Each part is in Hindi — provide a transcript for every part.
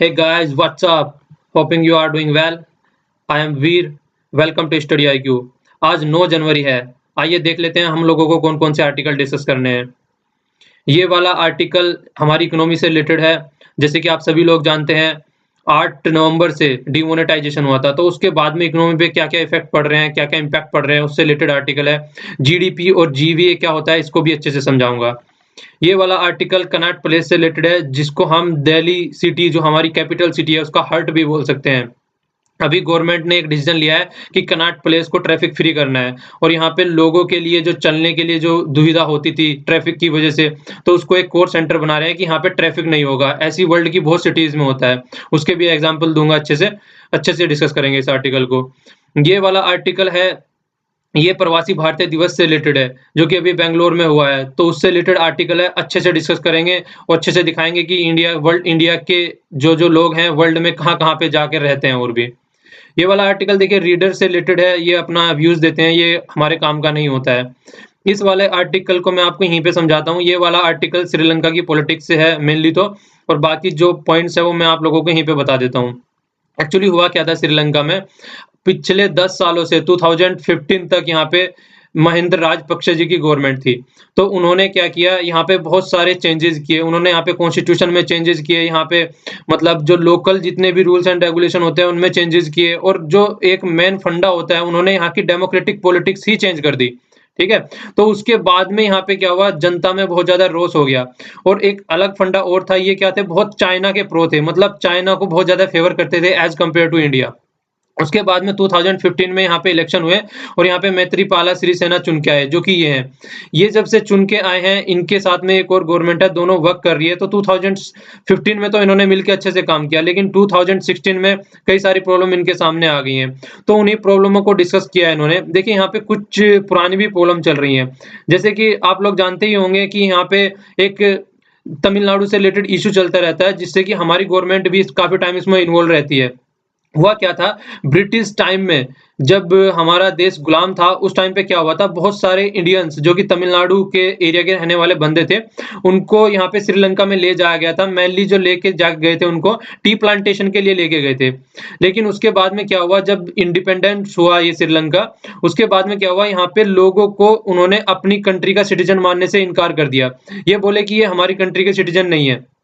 Hey guys, what's up? Hoping you are doing well. I am Veer. Welcome to Study IQ. आज 9 जनवरी है। आइए देख लेते हैं हम लोगों को कौन-कौन से आर्टिकल डिस्कस करने हैं। ये वाला आर्टिकल हमारी इकोनॉमी से रिलेटेड है। जैसे कि आप सभी लोग जानते हैं 8 नवंबर से डिमोनेटाइजेशन हुआ था, तो उसके बाद में इकोनॉमी पे क्या-क्या इफ़ेक्ट पड़ रहे हैं, क्या-क्या इम्पैक्ट पड़ रहे हैं, उससे रिलेटेड आर्टिकल है। जीडीपी और जीवीए क्या होता है, इसको भी अच्छे से समझाऊँगा। ये वाला आर्टिकल कनॉट प्लेस से रिलेटेड है, जिसको हम दिल्ली सिटी जो हमारी कैपिटल सिटी है, उसका हार्ट भी बोल सकते हैं। अभी गवर्नमेंट ने एक डिसीजन लिया है कि कनॉट प्लेस को ट्रैफिक फ्री करना है और यहाँ पे लोगों के लिए जो चलने के लिए जो दुविधा होती थी ट्रैफिक की वजह से, तो उसको एक कोर सेंटर बना रहे हैं कि यहाँ पे ट्रैफिक नहीं होगा। ऐसी वर्ल्ड की बहुत सिटीज़ में होता है। उसके भी एग्ज़ाम्पल दूँगा अच्छे से डिस्कस करेंगे इस आर्टिकल को। ये वाला आर्टिकल है, ये प्रवासी भारतीय दिवस से रिलेटेड है, जो कि अभी बैंगलोर में हुआ है, तो उससे रिलेटेड आर्टिकल है, अच्छे से डिस्कस करेंगे और अच्छे से दिखाएँगे कि इंडिया के जो-जो लोग हैं वर्ल्ड में कहाँ-कहाँ पे जाके रहते हैं और भी। ये वाला आर्टिकल देखिए रीडर से रिलेटेड है, ये अपना व्यूज़ देते हैं, ये हमारे काम का नहीं होता है। इस वाले आर्टिकल को मैं आपको यहीं पे समझाता हूँ, ये वाला आर्टिकल श्रीलंका की पॉलिटिक्स से है मेनली तो और बाकी जो पॉइंट्स है वो मैं आप लोगों को यहीं पे बता देता हूँ। एक्चुअली हुआ क्या था श्रीलंका में, पिछले 10 सालों से 2015 तक यहाँ पे महिंद्रा राजपक्षे जी की गवर्नमेंट थी। तो उन्होंने क्या किया, यहाँ पे बहुत सारे चेंजेज़ किए। उन्होंने यहाँ पे कॉन्स्टिट्यूशन में चेंजेज़ किए, यहाँ पे मतलब जो लोकल जितने भी रूल्स एंड रेगुलेशन होते हैं, उनमें चेंजेज़ किए और जो एक मेन फंडा होता है, उन्होंने यहाँ की डेमोक्रेटिक पॉलिटिक्स ही चेंज कर दी। ठीक है? तो उसके बाद में यहाँ पे क्या हुआ, जनता में बहुत ज़्यादा रोष हो गया और एक अलग फंडा और था, ये क्या थे, बहुत चाइना के प्रो थे, मतलब चाइना को बहुत ज़्यादा फ़ेवर करते थे एज़ कम्पेयर टू इंडिया। उसके बाद में 2015 में यहाँ पे इलेक्शन हुए और यहाँ पे मैत्रीपाला सिरिसेना चुन के आए, जो कि ये हैं। ये जब से चुन के आए हैं, इनके साथ में एक और गवर्नमेंट है, दोनों वर्क कर रही है। तो 2015 में तो इन्होंने मिलके अच्छे से काम किया, लेकिन 2016 में कई सारी प्रॉब्लम इनके सामने आ गई हैं। तो उन्हीं प्रॉब्लमों को डिस्कस किया है इन्होंने। देखिए यहाँ पे कुछ पुरानी भी प्रॉब्लम चल रही हैं। जैसे कि आप लोग जानते ही होंगे कि यहाँ पे एक तमिलनाडु से रिलेटेड इश्यू चलता रहता है, जिससे कि हमारी गवर्नमेंट भी काफ़ी टाइम इसमें इन्वॉल्व रहती है। हुआ क्या था, ब्रिटिश टाइम में जब हमारा देश गुलाम था, उस टाइम पे क्या हुआ था, बहुत सारे इंडियंस जो कि तमिलनाडु के एरिया के रहने वाले बंदे थे, उनको यहाँ पे श्रीलंका में ले जाया गया था। मेनली जो लेके जा गए थे, उनको टी प्लांटेशन के लिए लेके गए थे। लेकिन उसके बाद में क्या हुआ, जब इंडिपेंडेंस हुआ ये श्रीलंका, उसके बाद में क्या हुआ, यहाँ पे लोगों को उन्होंने अपनी कंट्री का सिटीजन मानने से इनकार कर दिया। ये बोले कि ये हमारी कंट्री के सिटीजन नहीं है।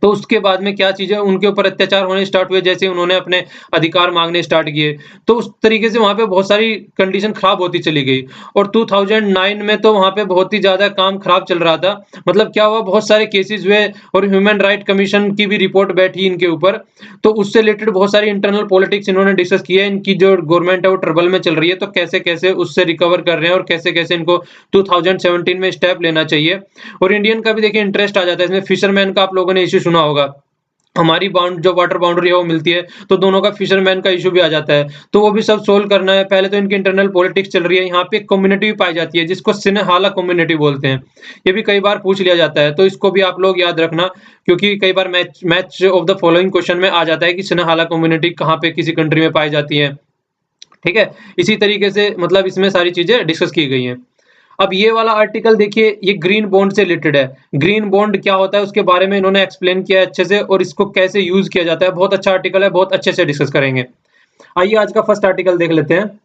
तो उसके बाद में क्या चीज़ है, उनके ऊपर अत्याचार होने स्टार्ट हुए, जैसे उन्होंने अपने अधिकार माँगने स्टार्ट किए। तो उस तरीके से वहाँ पे बहुत सारी कंडीशन खराब होती चली गई और 2009 में तो वहाँ पे बहुत ही ज़्यादा काम खराब चल रहा था। मतलब क्या हुआ, बहुत सारे केसेज़ हुए और ह्यूमन राइट कमीशन की भी रिपोर्ट बैठी इनके ऊपर। तो उससे रिलेटेड बहुत सारी इंटरनल पॉलिटिक्स इन्होंने डिस्कस की है। इनकी जो गवर्नमेंट है वो ट्रबल में चल रही है, तो कैसे-कैसे उससे रिकवर कर रहे हैं और कैसे-कैसे इनको 2017 में स्टेप लेना चाहिए। और इंडियन का भी देखिए इंटरेस्ट आ जाता है इसमें। फिशरमैन का आप लोगों ने इश्यू सुना होगा। हमारी बाउंड जो वाटर बाउंड्री है वो मिलती है, तो दोनों का फिशरमैन का इश्यू भी आ जाता है। तो वो भी सब सोल्व करना है। पहले तो इनकी इंटरनल पॉलिटिक्स चल रही है। यहाँ पे एक कम्युनिटी भी पाई जाती है, जिसको सिन्हाला कम्युनिटी बोलते हैं। ये भी कई बार पूछ लिया जाता है, तो इसको भी आप लोग याद रखना, क्योंकि कई बार match match of the following question में आ जाता है कि सिन्हाला कम्युनिटी कहाँ पे किसी कंट्री में पाई जाती है। ठीक है? इसी तरीके से मतलब इसमें सारी चीज़ें डिस्कस की गई हैं। अब ये वाला आर्टिकल देखिए, ये ग्रीन बॉन्ड से रिलेटेड है। ग्रीन बॉन्ड क्या होता है उसके बारे में इन्होंने एक्सप्लेन किया है अच्छे से और इसको कैसे यूज़ किया जाता है। बहुत अच्छा आर्टिकल है, बहुत अच्छे से डिस्कस करेंगे। आइए आज का फर्स्ट आर्टिकल देख लेते हैं।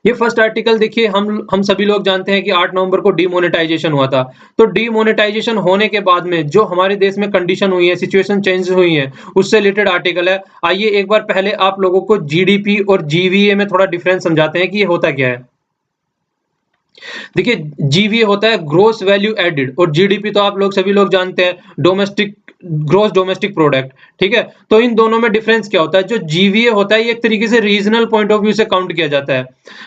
ये फर्स्ट आर्टिकल देखिए, हम सभी लोग जानते हैं कि 8 नवंबर को डीमोनेटाइजेशन हुआ था। तो डीमोनेटाइजेशन होने के बाद में जो हमारे देश में कंडीशन हुई है, सिचुएशन चेंज हुई है, उससे रिलेटेड आर्टिकल है। आइए एक बार पहले आप लोगों को जीडीपी और जीवीए में थोड़ा डिफरेंस समझाते हैं कि ये होता क्या है। देखिए, जीवीए होता है ग्रॉस वैल्यू एडेड और जीडीपी तो आप लोग सभी लोग जानते हैं, डोमेस्टिक ग्रॉस डोमेस्टिक प्रोडक्ट। ठीक है? तो इन दोनों में डिफरेंस क्या होता है, जो जीवीए होता है ये एक तरीके से रीजनल पॉइंट ऑफ व्यू से काउंट किया जाता है।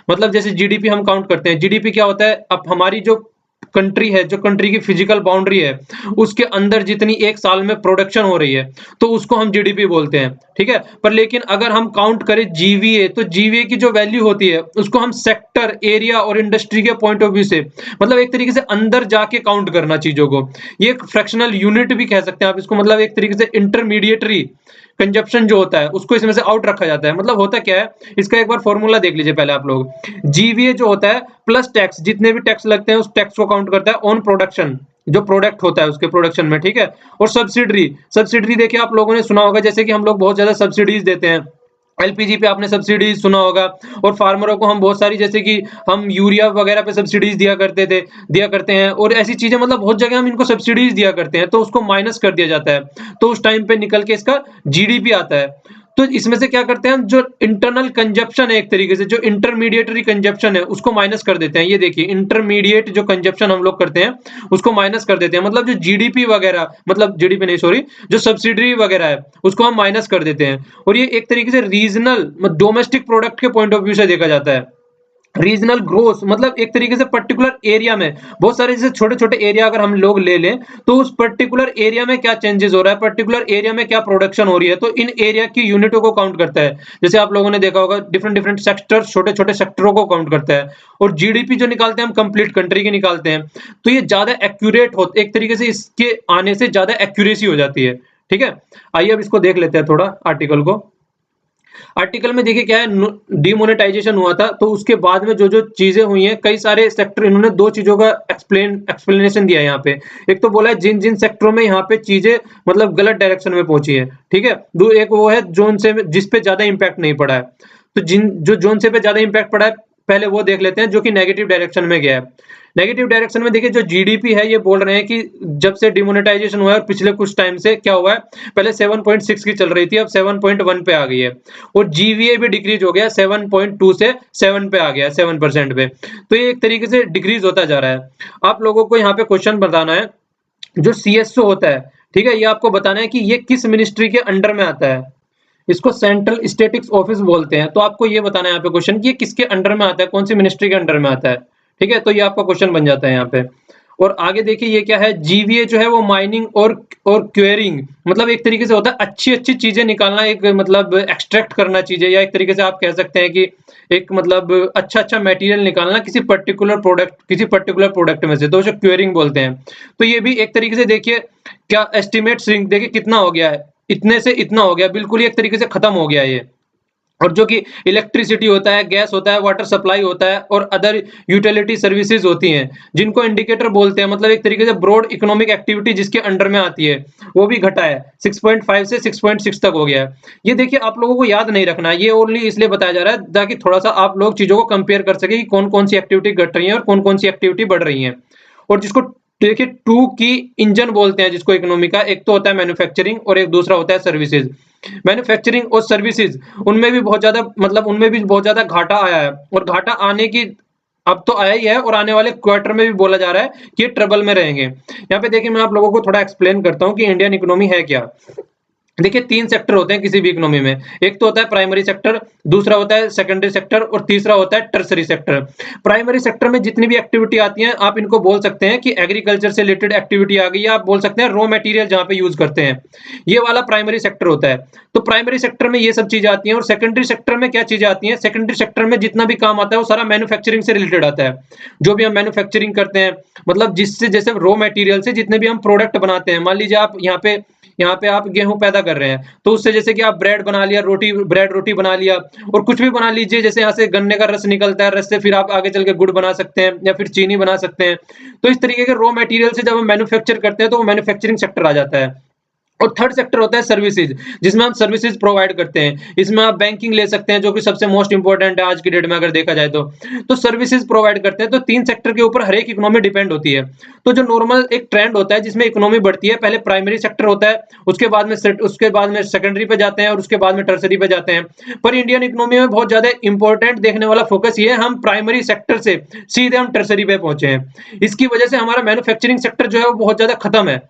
मतलब जैसे जीडीपी हम काउंट करते हैं, जीडीपी क्या होता है, अब हमारी जो कंट्री है, जो कंट्री की फिजिकल बाउंड्री है, उसके अंदर जितनी एक साल में प्रोडक्शन हो रही है, तो उसको हम जीडीपी बोलते हैं। ठीक है? पर लेकिन अगर हम काउंट करें जीवीए, तो जीवीए की जो वैल्यू होती है, उसको हम सेक्टर, एरिया और इंडस्ट्री के पॉइंट ऑफ व्यू से, मतलब एक तरीके से अंदर जाके काउंट करना चीजों को। ये एक फ्रैक्शनल यूनिट भी कह सकते हैं आप इसको, मतलब एक तरीके से इंटरमीडिएटरी कंजप्शन जो होता है उसको इसमें से आउट रखा जाता है। मतलब होता क्या है, इसका एक बार फॉर्मूला देख लीजिए पहले आप लोग। जीवीए जो होता है प्लस टैक्स, जितने भी टैक्स लगते हैं उस टैक्स को काउंट करता है ऑन प्रोडक्शन। जो प्रोडक्ट होता है उसके प्रोडक्शन में, ठीक है। और सब्सिडरी, सब्सिडरी देखिए आप लोगों ने सुना होगा, जैसे कि हम लोग बहुत ज्यादा सब्सिडीज देते हैं, एलपीजी पे आपने सब्सिडीज सुना होगा। और फार्मरों को हम बहुत सारी, जैसे कि हम यूरिया वगैरह पे सब्सिडीज दिया करते हैं, और ऐसी चीजें, मतलब बहुत जगह हम इनको सब्सिडीज दिया करते हैं, तो उसको माइनस कर दिया जाता है, तो उस टाइम पे निकल के इसका जीडीपी आता है। तो इसमें से क्या करते हैं हम, जो इंटरनल कंजप्शन है, एक तरीके से जो इंटरमीडिएटरी कंजप्शन है उसको माइनस कर देते हैं। ये देखिए, इंटरमीडिएट जो कंजप्शन हम लोग करते हैं उसको माइनस कर देते हैं, मतलब जो जीडीपी वगैरह, मतलब जीडीपी नहीं, सॉरी, जो सब्सिडी वगैरह है उसको हम माइनस कर देते हैं। और ये एक तरीके से रीजनल डोमेस्टिक प्रोडक्ट के पॉइंट ऑफ व्यू से देखा जाता है। रीजनल ग्रोथ मतलब एक तरीके से पर्टिकुलर एरिया में बहुत सारे, जैसे छोटे छोटे एरिया अगर हम लोग ले लें, तो उस पर्टिकुलर एरिया में क्या चेंजेस हो रहा है, पर्टिकुलर एरिया में क्या प्रोडक्शन हो रही है, तो इन एरिया की यूनिटों को काउंट करता है। जैसे आप लोगों ने देखा होगा, डिफरेंट डिफरेंट सेक्टर, छोटे छोटे सेक्टरों को काउंट करता है। और जीडीपी जो निकालते हैं हम, कंप्लीट कंट्री की निकालते हैं, तो ये ज्यादा एक्यूरेट हो, एक तरीके से इसके आने से ज्यादा एक्यूरेसी हो जाती है। ठीक है, आइए अब इसको देख लेते हैं थोड़ा आर्टिकल को। आर्टिकल में देखिए क्या है, डिमोनेटाइजेशन हुआ था, तो उसके बाद में जो जो चीजें हुई हैं, कई सारे सेक्टर, इन्होंने दो चीजों का एक्सप्लेनेशन दिया है यहाँ पे। एक तो बोला है जिन जिन सेक्टरों में यहाँ पे चीजें मतलब गलत डायरेक्शन में पहुंची है, ठीक है। दो, एक वो है जोन से जिस पे ज्यादा इंपैक्ट नहीं पड़ा है, तो जिन जो जोन से पे ज्यादा इंपैक्ट पड़ा है, पहले वो देख लेते हैं, जो कि नेगेटिव डायरेक्शन में गया है। नेगेटिव डायरेक्शन में देखिए, जो जीडीपी है, ये बोल रहे हैं कि जब से डिमोनेटाइजेशन हुआ है और पिछले कुछ टाइम से क्या हुआ है, पहले 7.6 की चल रही थी, अब 7.1 पे आ गई है। और जीवीए भी डिक्रीज हो गया, 7.2 से 7 पे आ गया, 7% पे। तो ये एक तरीके से डिक्रीज होता जा रहा है। आप लोगों को यहाँ पे क्वेश्चन बताना है, जो सीएसओ होता है, ठीक है, ये आपको बताना है कि ये किस मिनिस्ट्री के अंडर में आता है। इसको सेंट्रल स्टैटिस्टिक्स ऑफिस बोलते हैं। तो आपको ये बताना है यहाँ पे क्वेश्चन कि ये किसके अंडर में आता है, कौन सी मिनिस्ट्री के अंडर में आता है। ठीक है, तो ये आपका क्वेश्चन बन जाता है यहाँ पे। और आगे देखिए ये क्या है, जीवीए जो है वो माइनिंग और क्वेरिंग, मतलब एक तरीके से होता है अच्छी अच्छी चीजें निकालना, एक मतलब एक्सट्रैक्ट करना चीजें, या एक तरीके से आप कह सकते हैं कि एक मतलब अच्छा अच्छा मटेरियल निकालना किसी पर्टिकुलर प्रोडक्ट में से, तो उसे क्वेरिंग बोलते हैं। तो ये भी एक तरीके से देखिए, क्या एस्टिमेट देखिए कितना हो गया है, इतने से इतना हो गया, बिल्कुल ही एक तरीके से खत्म हो गया ये। और जो कि इलेक्ट्रिसिटी होता है, गैस होता है, वाटर सप्लाई होता है, और अदर यूटिलिटी सर्विसेज होती हैं, जिनको इंडिकेटर बोलते हैं, मतलब एक तरीके से ब्रॉड इकोनॉमिक एक्टिविटी जिसके अंडर में आती है, वो भी घटा है, 6.5 से 6.6 तक हो गया है। ये देखिए आप लोगों को याद नहीं रखना है, ये ओनली इसलिए बताया जा रहा है ताकि थोड़ा सा आप लोग चीजों को कंपेयर कर सके कि कौन कौन सी एक्टिविटी घट रही है और कौन कौन सी एक्टिविटी बढ़ रही है। और जिसको देखिए टू की इंजन बोलते हैं, जिसको इकोनॉमी का, एक तो होता है मैन्युफैक्चरिंग और एक दूसरा होता है सर्विसेज। मैन्युफैक्चरिंग और सर्विसेज, उनमें भी बहुत ज्यादा, मतलब उनमें भी बहुत ज्यादा घाटा आया है, और घाटा आने की अब तो आया ही है, और आने वाले क्वार्टर में भी बोला जा रहा है कि ये ट्रबल में रहेंगे। यहाँ पे देखिए मैं आप लोगों को थोड़ा एक्सप्लेन करता हूँ कि इंडियन इकोनॉमी है क्या। देखिए तीन सेक्टर होते हैं किसी भी इकोनॉमी में, एक तो होता है प्राइमरी सेक्टर, दूसरा होता है सेकेंडरी सेक्टर, और तीसरा होता है टर्सरी सेक्टर। प्राइमरी सेक्टर में जितनी भी एक्टिविटी आती है, आप इनको बोल सकते हैं कि एग्रीकल्चर से रिलेटेड एक्टिविटी आ गई, या आप बोल सकते हैं रॉ मटेरियल जहां पे यूज करते हैं, ये वाला प्राइमरी सेक्टर होता है। तो प्राइमरी सेक्टर में ये सब चीजें आती हैं। और सेकेंडरी सेक्टर में क्या चीजें आती हैं, सेकेंडरी सेक्टर में जितना भी काम आता है वो सारा मैन्युफैक्चरिंग से रिलेटेड आता है। जो भी हम मैन्युफैक्चरिंग करते हैं, मतलब जिससे, जैसे रॉ मटेरियल से जितने भी हम प्रोडक्ट बनाते हैं, मान लीजिए आप यहाँ पे आप गेहूं पैदा कर रहे हैं, तो उससे जैसे कि आप ब्रेड बना लिया, रोटी बना लिया, और कुछ भी बना लीजिए, जैसे यहाँ से गन्ने का रस निकलता है, रस से फिर आप आगे चल के गुड़ बना सकते हैं या फिर चीनी बना सकते हैं। तो इस तरीके के रॉ मटेरियल से जब हम मैन्युफैक्चर करते हैं, तो वो मैन्युफैक्चरिंग सेक्टर आ जाता है। और थर्ड सेक्टर होता है सर्विसेज, जिसमें हम सर्विसेज प्रोवाइड करते हैं। इसमें आप बैंकिंग ले सकते हैं, जो कि सबसे मोस्ट इंपॉर्टेंट है आज की डेट में अगर देखा जाए तो सर्विसेज प्रोवाइड करते हैं। तो तीन सेक्टर के ऊपर हर एक इकोनॉमी डिपेंड होती है। तो जो नॉर्मल एक ट्रेंड होता है जिसमें इकोनॉमी बढ़ती है, पहले प्राइमरी सेक्टर होता है, उसके बाद में सेकेंडरी पे जाते हैं, और उसके बाद में टर्सरी पे जाते हैं। पर इंडियन इकोनॉमी में बहुत ज्यादा इंपॉर्टेंट देखने वाला फोकस ये है, हम प्राइमरी सेक्टर से सीधे हम टर्सरी पे पहुंचे हैं। इसकी वजह से हमारा मैन्युफैक्चरिंग सेक्टर जो है वो बहुत ज्यादा खत्म है।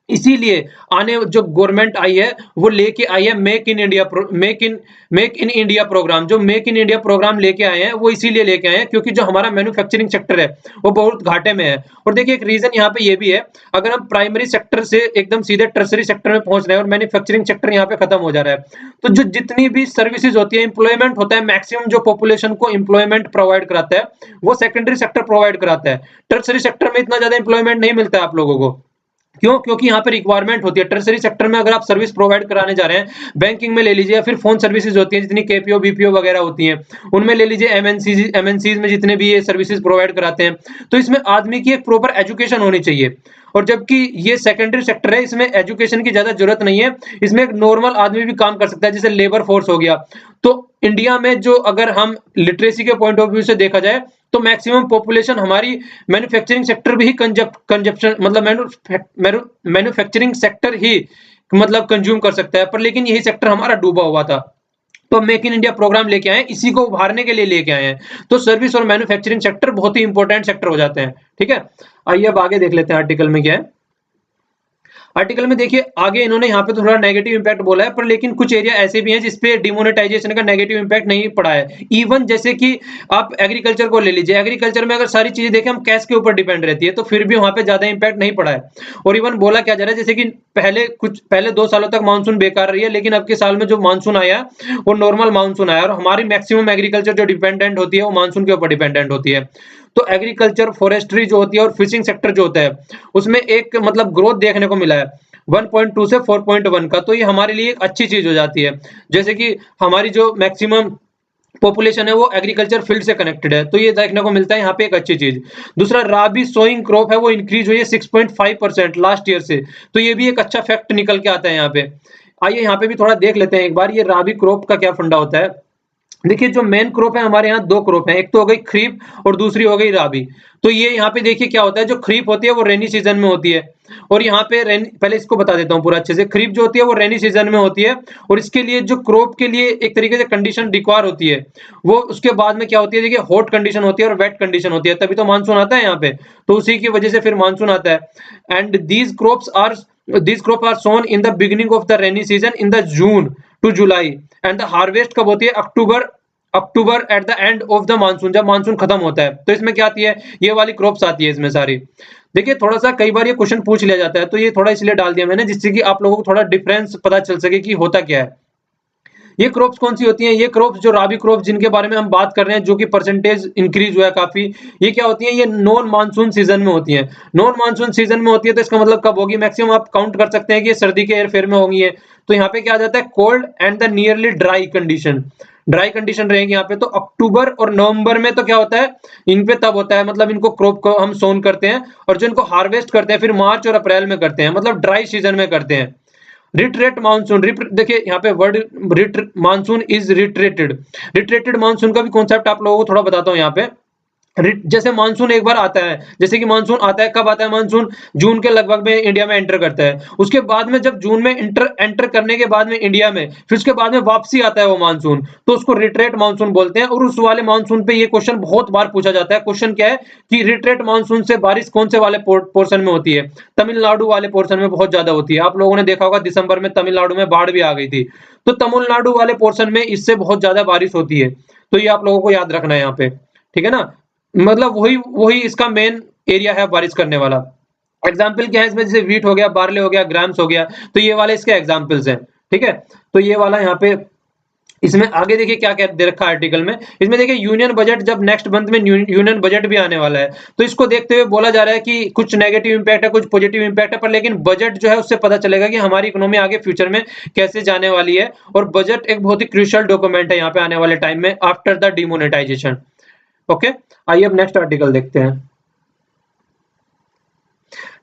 इसीलिए आने जो गवर्नमेंट आई है वो लेके आई है मेक इन इंडिया प्रोग्राम। जो मेक इन इंडिया प्रोग्राम लेके आए हैं वो इसीलिए लेके आए हैं क्योंकि जो हमारा मैन्युफैक्चरिंग सेक्टर है वो बहुत घाटे में है। और देखिए एक रीजन यहाँ पे ये भी है, अगर हम प्राइमरी सेक्टर से एकदम सीधे टर्सरी सेक्टर में पहुंच रहे हैं और मैन्युफैक्चरिंग सेक्टर यहाँ पे खत्म हो जा रहा है, तो जो जितनी भी सर्विसेज होती है, एम्प्लॉयमेंट होता है, मैक्सिमम जो पॉपुलेशन को एम्प्लॉयमेंट प्रोवाइड कराता है वो सेकेंडरी सेक्टर प्रोवाइड कराता है। टर्सरी सेक्टर में इतना ज्यादा एम्प्लॉयमेंट नहीं मिलता है आप लोगों को। क्यों? क्योंकि यहाँ पे रिक्वायरमेंट होती है। टर्सरी सेक्टर में अगर आप सर्विस प्रोवाइड कराने जा रहे हैं, बैंकिंग में ले लीजिए, या फिर फोन सर्विसेज होती है जितनी केपीओ बीपीओ वगैरह होती हैं, उनमें ले लीजिए, एमएनसीज में जितने भी ये सर्विसेज प्रोवाइड कराते हैं, तो इसमें आदमी की एक प्रॉपर एजुकेशन होनी चाहिए। और जबकि ये सेकेंडरी सेक्टर है, इसमें एजुकेशन की ज्यादा जरूरत नहीं है, इसमें एक नॉर्मल आदमी भी काम कर सकता है, जैसे लेबर फोर्स हो गया। तो इंडिया में जो अगर हम लिटरेसी के पॉइंट ऑफ व्यू से देखा जाए तो मैक्सिमम पॉपुलेशन हमारी मैन्युफैक्चरिंग सेक्टर भी कंजप्शन मतलब मैन्युफैक्चरिंग सेक्टर ही मतलब कंज्यूम कर सकता है, पर लेकिन यही सेक्टर हमारा डूबा हुआ था। तो मेक इन इंडिया प्रोग्राम लेके आए, इसी को उभारने के लिए लेके आए हैं। तो सर्विस और मैन्युफैक्चरिंग सेक्टर बहुत ही इंपॉर्टेंट सेक्टर हो जाते हैं। ठीक है, आइए अब आगे देख लेते हैं आर्टिकल में क्या है। आर्टिकल में देखिए आगे इन्होंने यहाँ पे तो थोड़ा नेगेटिव इंपैक्ट बोला है, पर लेकिन कुछ एरिया ऐसे भी हैं जिसपे डिमोनेटाइजेशन का नेगेटिव इंपैक्ट नहीं पड़ा है। इवन जैसे कि आप एग्रीकल्चर को ले लीजिए, एग्रीकल्चर में अगर सारी चीजें देखें हम कैश के ऊपर डिपेंड रहती है, तो फिर भी वहां पे ज्यादा इंपैक्ट नहीं पड़ा है। और इवन बोला क्या जा रहा है, जैसे कि पहले 2 सालों तक मानसून बेकार रही है, लेकिन अब के साल में जो मानसून आया वो नॉर्मल मानसून आया, और हमारी मैक्सिमम एग्रीकल्चर जो डिपेंडेंट होती है वो मानसून के ऊपर डिपेंडेंट होती है। तो एग्रीकल्चर, फॉरेस्ट्री जो होती है और फिशिंग सेक्टर जो होता है उसमें एक मतलब ग्रोथ देखने को मिला है 1.2 से 4.1 का, तो ये हमारे लिए एक अच्छी चीज हो जाती है। जैसे कि हमारी जो मैक्सिमम पॉपुलेशन है वो एग्रीकल्चर फील्ड से कनेक्टेड है, तो ये देखने को मिलता है यहाँ पे एक अच्छी चीज। दूसरा, राबी सोइंग क्रॉप है वो इंक्रीज हुई है 6.5% लास्ट ईयर से, तो ये भी एक अच्छा फैक्ट निकल के आता है यहाँ पे। आइए यहाँ पे भी थोड़ा देख लेते हैं एक बार, ये राबी क्रॉप का क्या फंडा होता है। देखिए जो मेन क्रॉप है हमारे यहाँ 2 क्रॉप है, एक तो हो गई खरीफ और दूसरी हो गई राबी। तो ये यहाँ पे देखिए क्या होता है, जो खरीफ होती है वो रेनी सीजन में होती है, और यहाँ पे पहले इसको बता देता हूँ पूरा अच्छे से। खरीफ जो होती है वो रेनी सीजन में होती है, और इसके लिए जो क्रॉप के लिए एक तरीके से कंडीशन रिक्वायर होती है, वो उसके बाद में क्या होती है, देखिए हॉट कंडीशन होती है और वेट कंडीशन होती है, तभी तो मानसून आता है यहाँ पे। तो उसी की वजह से फिर मानसून आता है। And these crop are sown in the beginning of the rainy season in the June to July, and the harvest कब होती है, अक्टूबर at the end of the monsoon, जब मानसून खत्म होता है। तो इसमें क्या आती है, ये वाली क्रॉप्स आती है इसमें सारी। देखिए थोड़ा सा कई बार ये क्वेश्चन पूछ लिया जाता है, तो ये थोड़ा इसलिए डाल दिया मैंने जिससे कि आप लोगों को थोड़ा डिफरेंस पता चल सके कि होता क्या है। ये क्रॉप्स कौन सी होती हैं, ये क्रॉप्स जो राबी क्रॉप्स जिनके बारे में हम बात कर रहे हैं, जो कि परसेंटेज इंक्रीज हुआ है काफी, ये क्या होती हैं, ये नॉन मानसून सीजन में होती हैं। नॉन मानसून सीजन में होती है तो इसका मतलब कब होगी, मैक्सिमम आप काउंट कर सकते हैं कि ये सर्दी के एयरफेयर में होंगी है। तो यहाँ पे क्या आ जाता है, cold and the nearly dry condition रहेगी यहाँ पे। तो अक्टूबर और नवंबर में तो क्या होता है, इन पे तब होता है, मतलब इनको क्रॉप को हम सोन करते हैं, और जो इनको हार्वेस्ट करते हैं फिर मार्च और अप्रैल में करते हैं, मतलब ड्राई सीजन में करते हैं। रिट्रेट मानसून, देखिए यहाँ पे word monsoon is retreated monsoon का भी कॉन्सेप्ट आप लोगों को थोड़ा बताता हूँ यहाँ पे। जैसे मानसून एक बार आता है, जैसे कि मानसून आता है, कब आता है मानसून, जून के लगभग में इंडिया में एंटर करता है। उसके बाद में जब जून में एंटर करने के बाद में इंडिया में, फिर उसके बाद में वापसी आता है वो मानसून, तो उसको रिट्रेट मानसून बोलते हैं। और उस वाले मानसून पे ये क्वेश्चन बहुत बार पूछा जाता है। क्वेश्चन क्या है कि रिट्रेट मानसून से बारिश कौन से वाले पोर्शन में होती है, तमिलनाडु वाले पोर्शन में बहुत ज्यादा होती है। आप लोगों ने देखा होगा दिसंबर में तमिलनाडु में बाढ़ भी आ गई थी, तो तमिलनाडु वाले पोर्शन में इससे बहुत ज्यादा बारिश होती है। तो ये आप लोगों को याद रखना है यहाँ पे, ठीक है ना। मतलब वही वही इसका मेन एरिया है बारिश करने वाला। एग्जाम्पल क्या है इसमें, जैसे वीट हो गया, बार्ले हो गया, ग्राम्स हो गया, तो ये वाले इसके एग्जाम्पल्स हैं। ठीक है, तो ये वाला यहाँ पे इसमें आगे देखिए क्या क्या दे रखा है आर्टिकल में। इसमें देखिए यूनियन बजट, जब नेक्स्ट मंथ में यूनियन बजट भी आने वाला है, तो इसको देखते हुए बोला जा रहा है कि कुछ नेगेटिव इंपैक्ट है, कुछ पॉजिटिव इंपैक्ट है, पर लेकिन बजट जो है उससे पता चलेगा कि हमारी इकोनॉमी आगे फ्यूचर में कैसे जाने वाली है। और बजट एक बहुत ही क्रूशियल डॉक्यूमेंट है यहाँ पे आने वाले टाइम में आफ्टर द डिमोनेटाइजेशन। ओके, आइए अब नेक्स्ट आर्टिकल देखते हैं।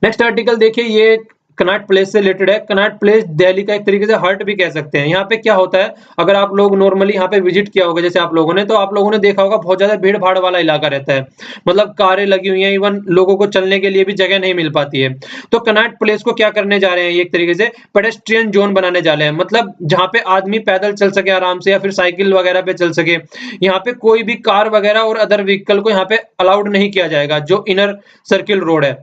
नेक्स्ट आर्टिकल देखिए, ये कनॉट प्लेस से रिलेटेड है। कनॉट प्लेस दिल्ली का एक तरीके से हार्ट भी कह सकते हैं। यहाँ पे क्या होता है, अगर आप लोग नॉर्मली यहाँ पे विजिट किया होगा जैसे आप लोगों ने, तो आप लोगों ने देखा होगा बहुत ज्यादा भीड़ भाड़ वाला इलाका रहता है, मतलब कारें लगी हुई हैं, इवन लोगों को चलने के लिए भी जगह नहीं मिल पाती है। तो कनॉट प्लेस को क्या करने जा रहे हैं, एक तरीके से पेडेस्ट्रियन जोन बनाने जा रहे हैं, मतलब जहाँ पे आदमी पैदल चल सके आराम से, या फिर साइकिल वगैरह पे चल सके। यहाँ पे कोई भी कार वगैरह और अदर व्हीकल को यहाँ पे अलाउड नहीं किया जाएगा, जो इनर सर्किल रोड है।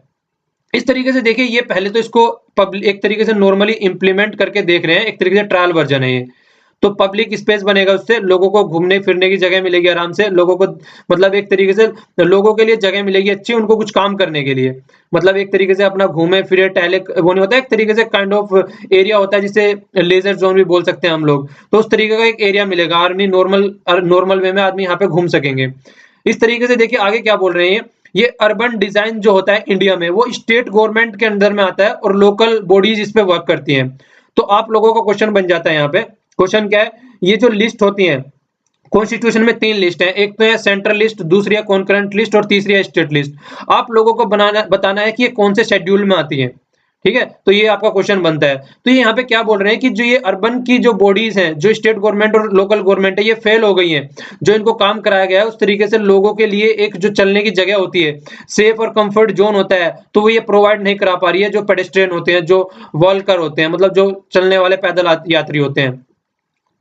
इस तरीके से देखिए, ये पहले तो इसको एक तरीके से नॉर्मली इंप्लीमेंट करके देख रहे हैं, एक तरीके से ट्रायल वर्जन है ये। तो पब्लिक स्पेस बनेगा, उससे लोगों को घूमने फिरने की जगह मिलेगी आराम से, लोगों को मतलब एक तरीके से लोगों के लिए जगह मिलेगी अच्छी, उनको कुछ काम करने के लिए, मतलब एक तरीके से अपना घूमे फिरे टहले, वो नहीं होता, एक तरीके से काइंड ऑफ एरिया होता है जिसे लेजर जोन भी बोल सकते हैं हम लोग। तो उस तरीके का एक एरिया मिलेगा, आर्मी नॉर्मल वे में आदमी यहाँ पे घूम सकेंगे। इस तरीके से देखिए आगे क्या बोल रहे हैं, ये अर्बन डिजाइन जो होता है इंडिया में, वो स्टेट गवर्नमेंट के अंदर में आता है और लोकल बॉडीज इस पे वर्क करती हैं। तो आप लोगों का क्वेश्चन बन जाता है यहाँ पे। क्वेश्चन क्या है, ये जो लिस्ट होती है कॉन्स्टिट्यूशन में 3 लिस्ट है, एक तो है सेंट्रल लिस्ट, दूसरी है कॉन्करेंट लिस्ट और तीसरी है स्टेट लिस्ट। आप लोगों को बताना है कि ये कौन से शेड्यूल में आती है, ठीक है? तो ये आपका क्वेश्चन बनता है। तो ये यहाँ पे क्या बोल रहे हैं कि जो ये अर्बन की जो बॉडीज हैं, जो स्टेट गवर्नमेंट और लोकल गवर्नमेंट है, ये फेल हो गई हैं। जो इनको काम कराया गया है उस तरीके से लोगों के लिए एक जो चलने की जगह होती है, सेफ और कंफर्ट जोन होता है, तो वो ये प्रोवाइड नहीं करा पा रही है। जो पेडेस्ट्रियन होते हैं, जो वॉलकर होते हैं, मतलब जो चलने वाले पैदल यात्री होते हैं।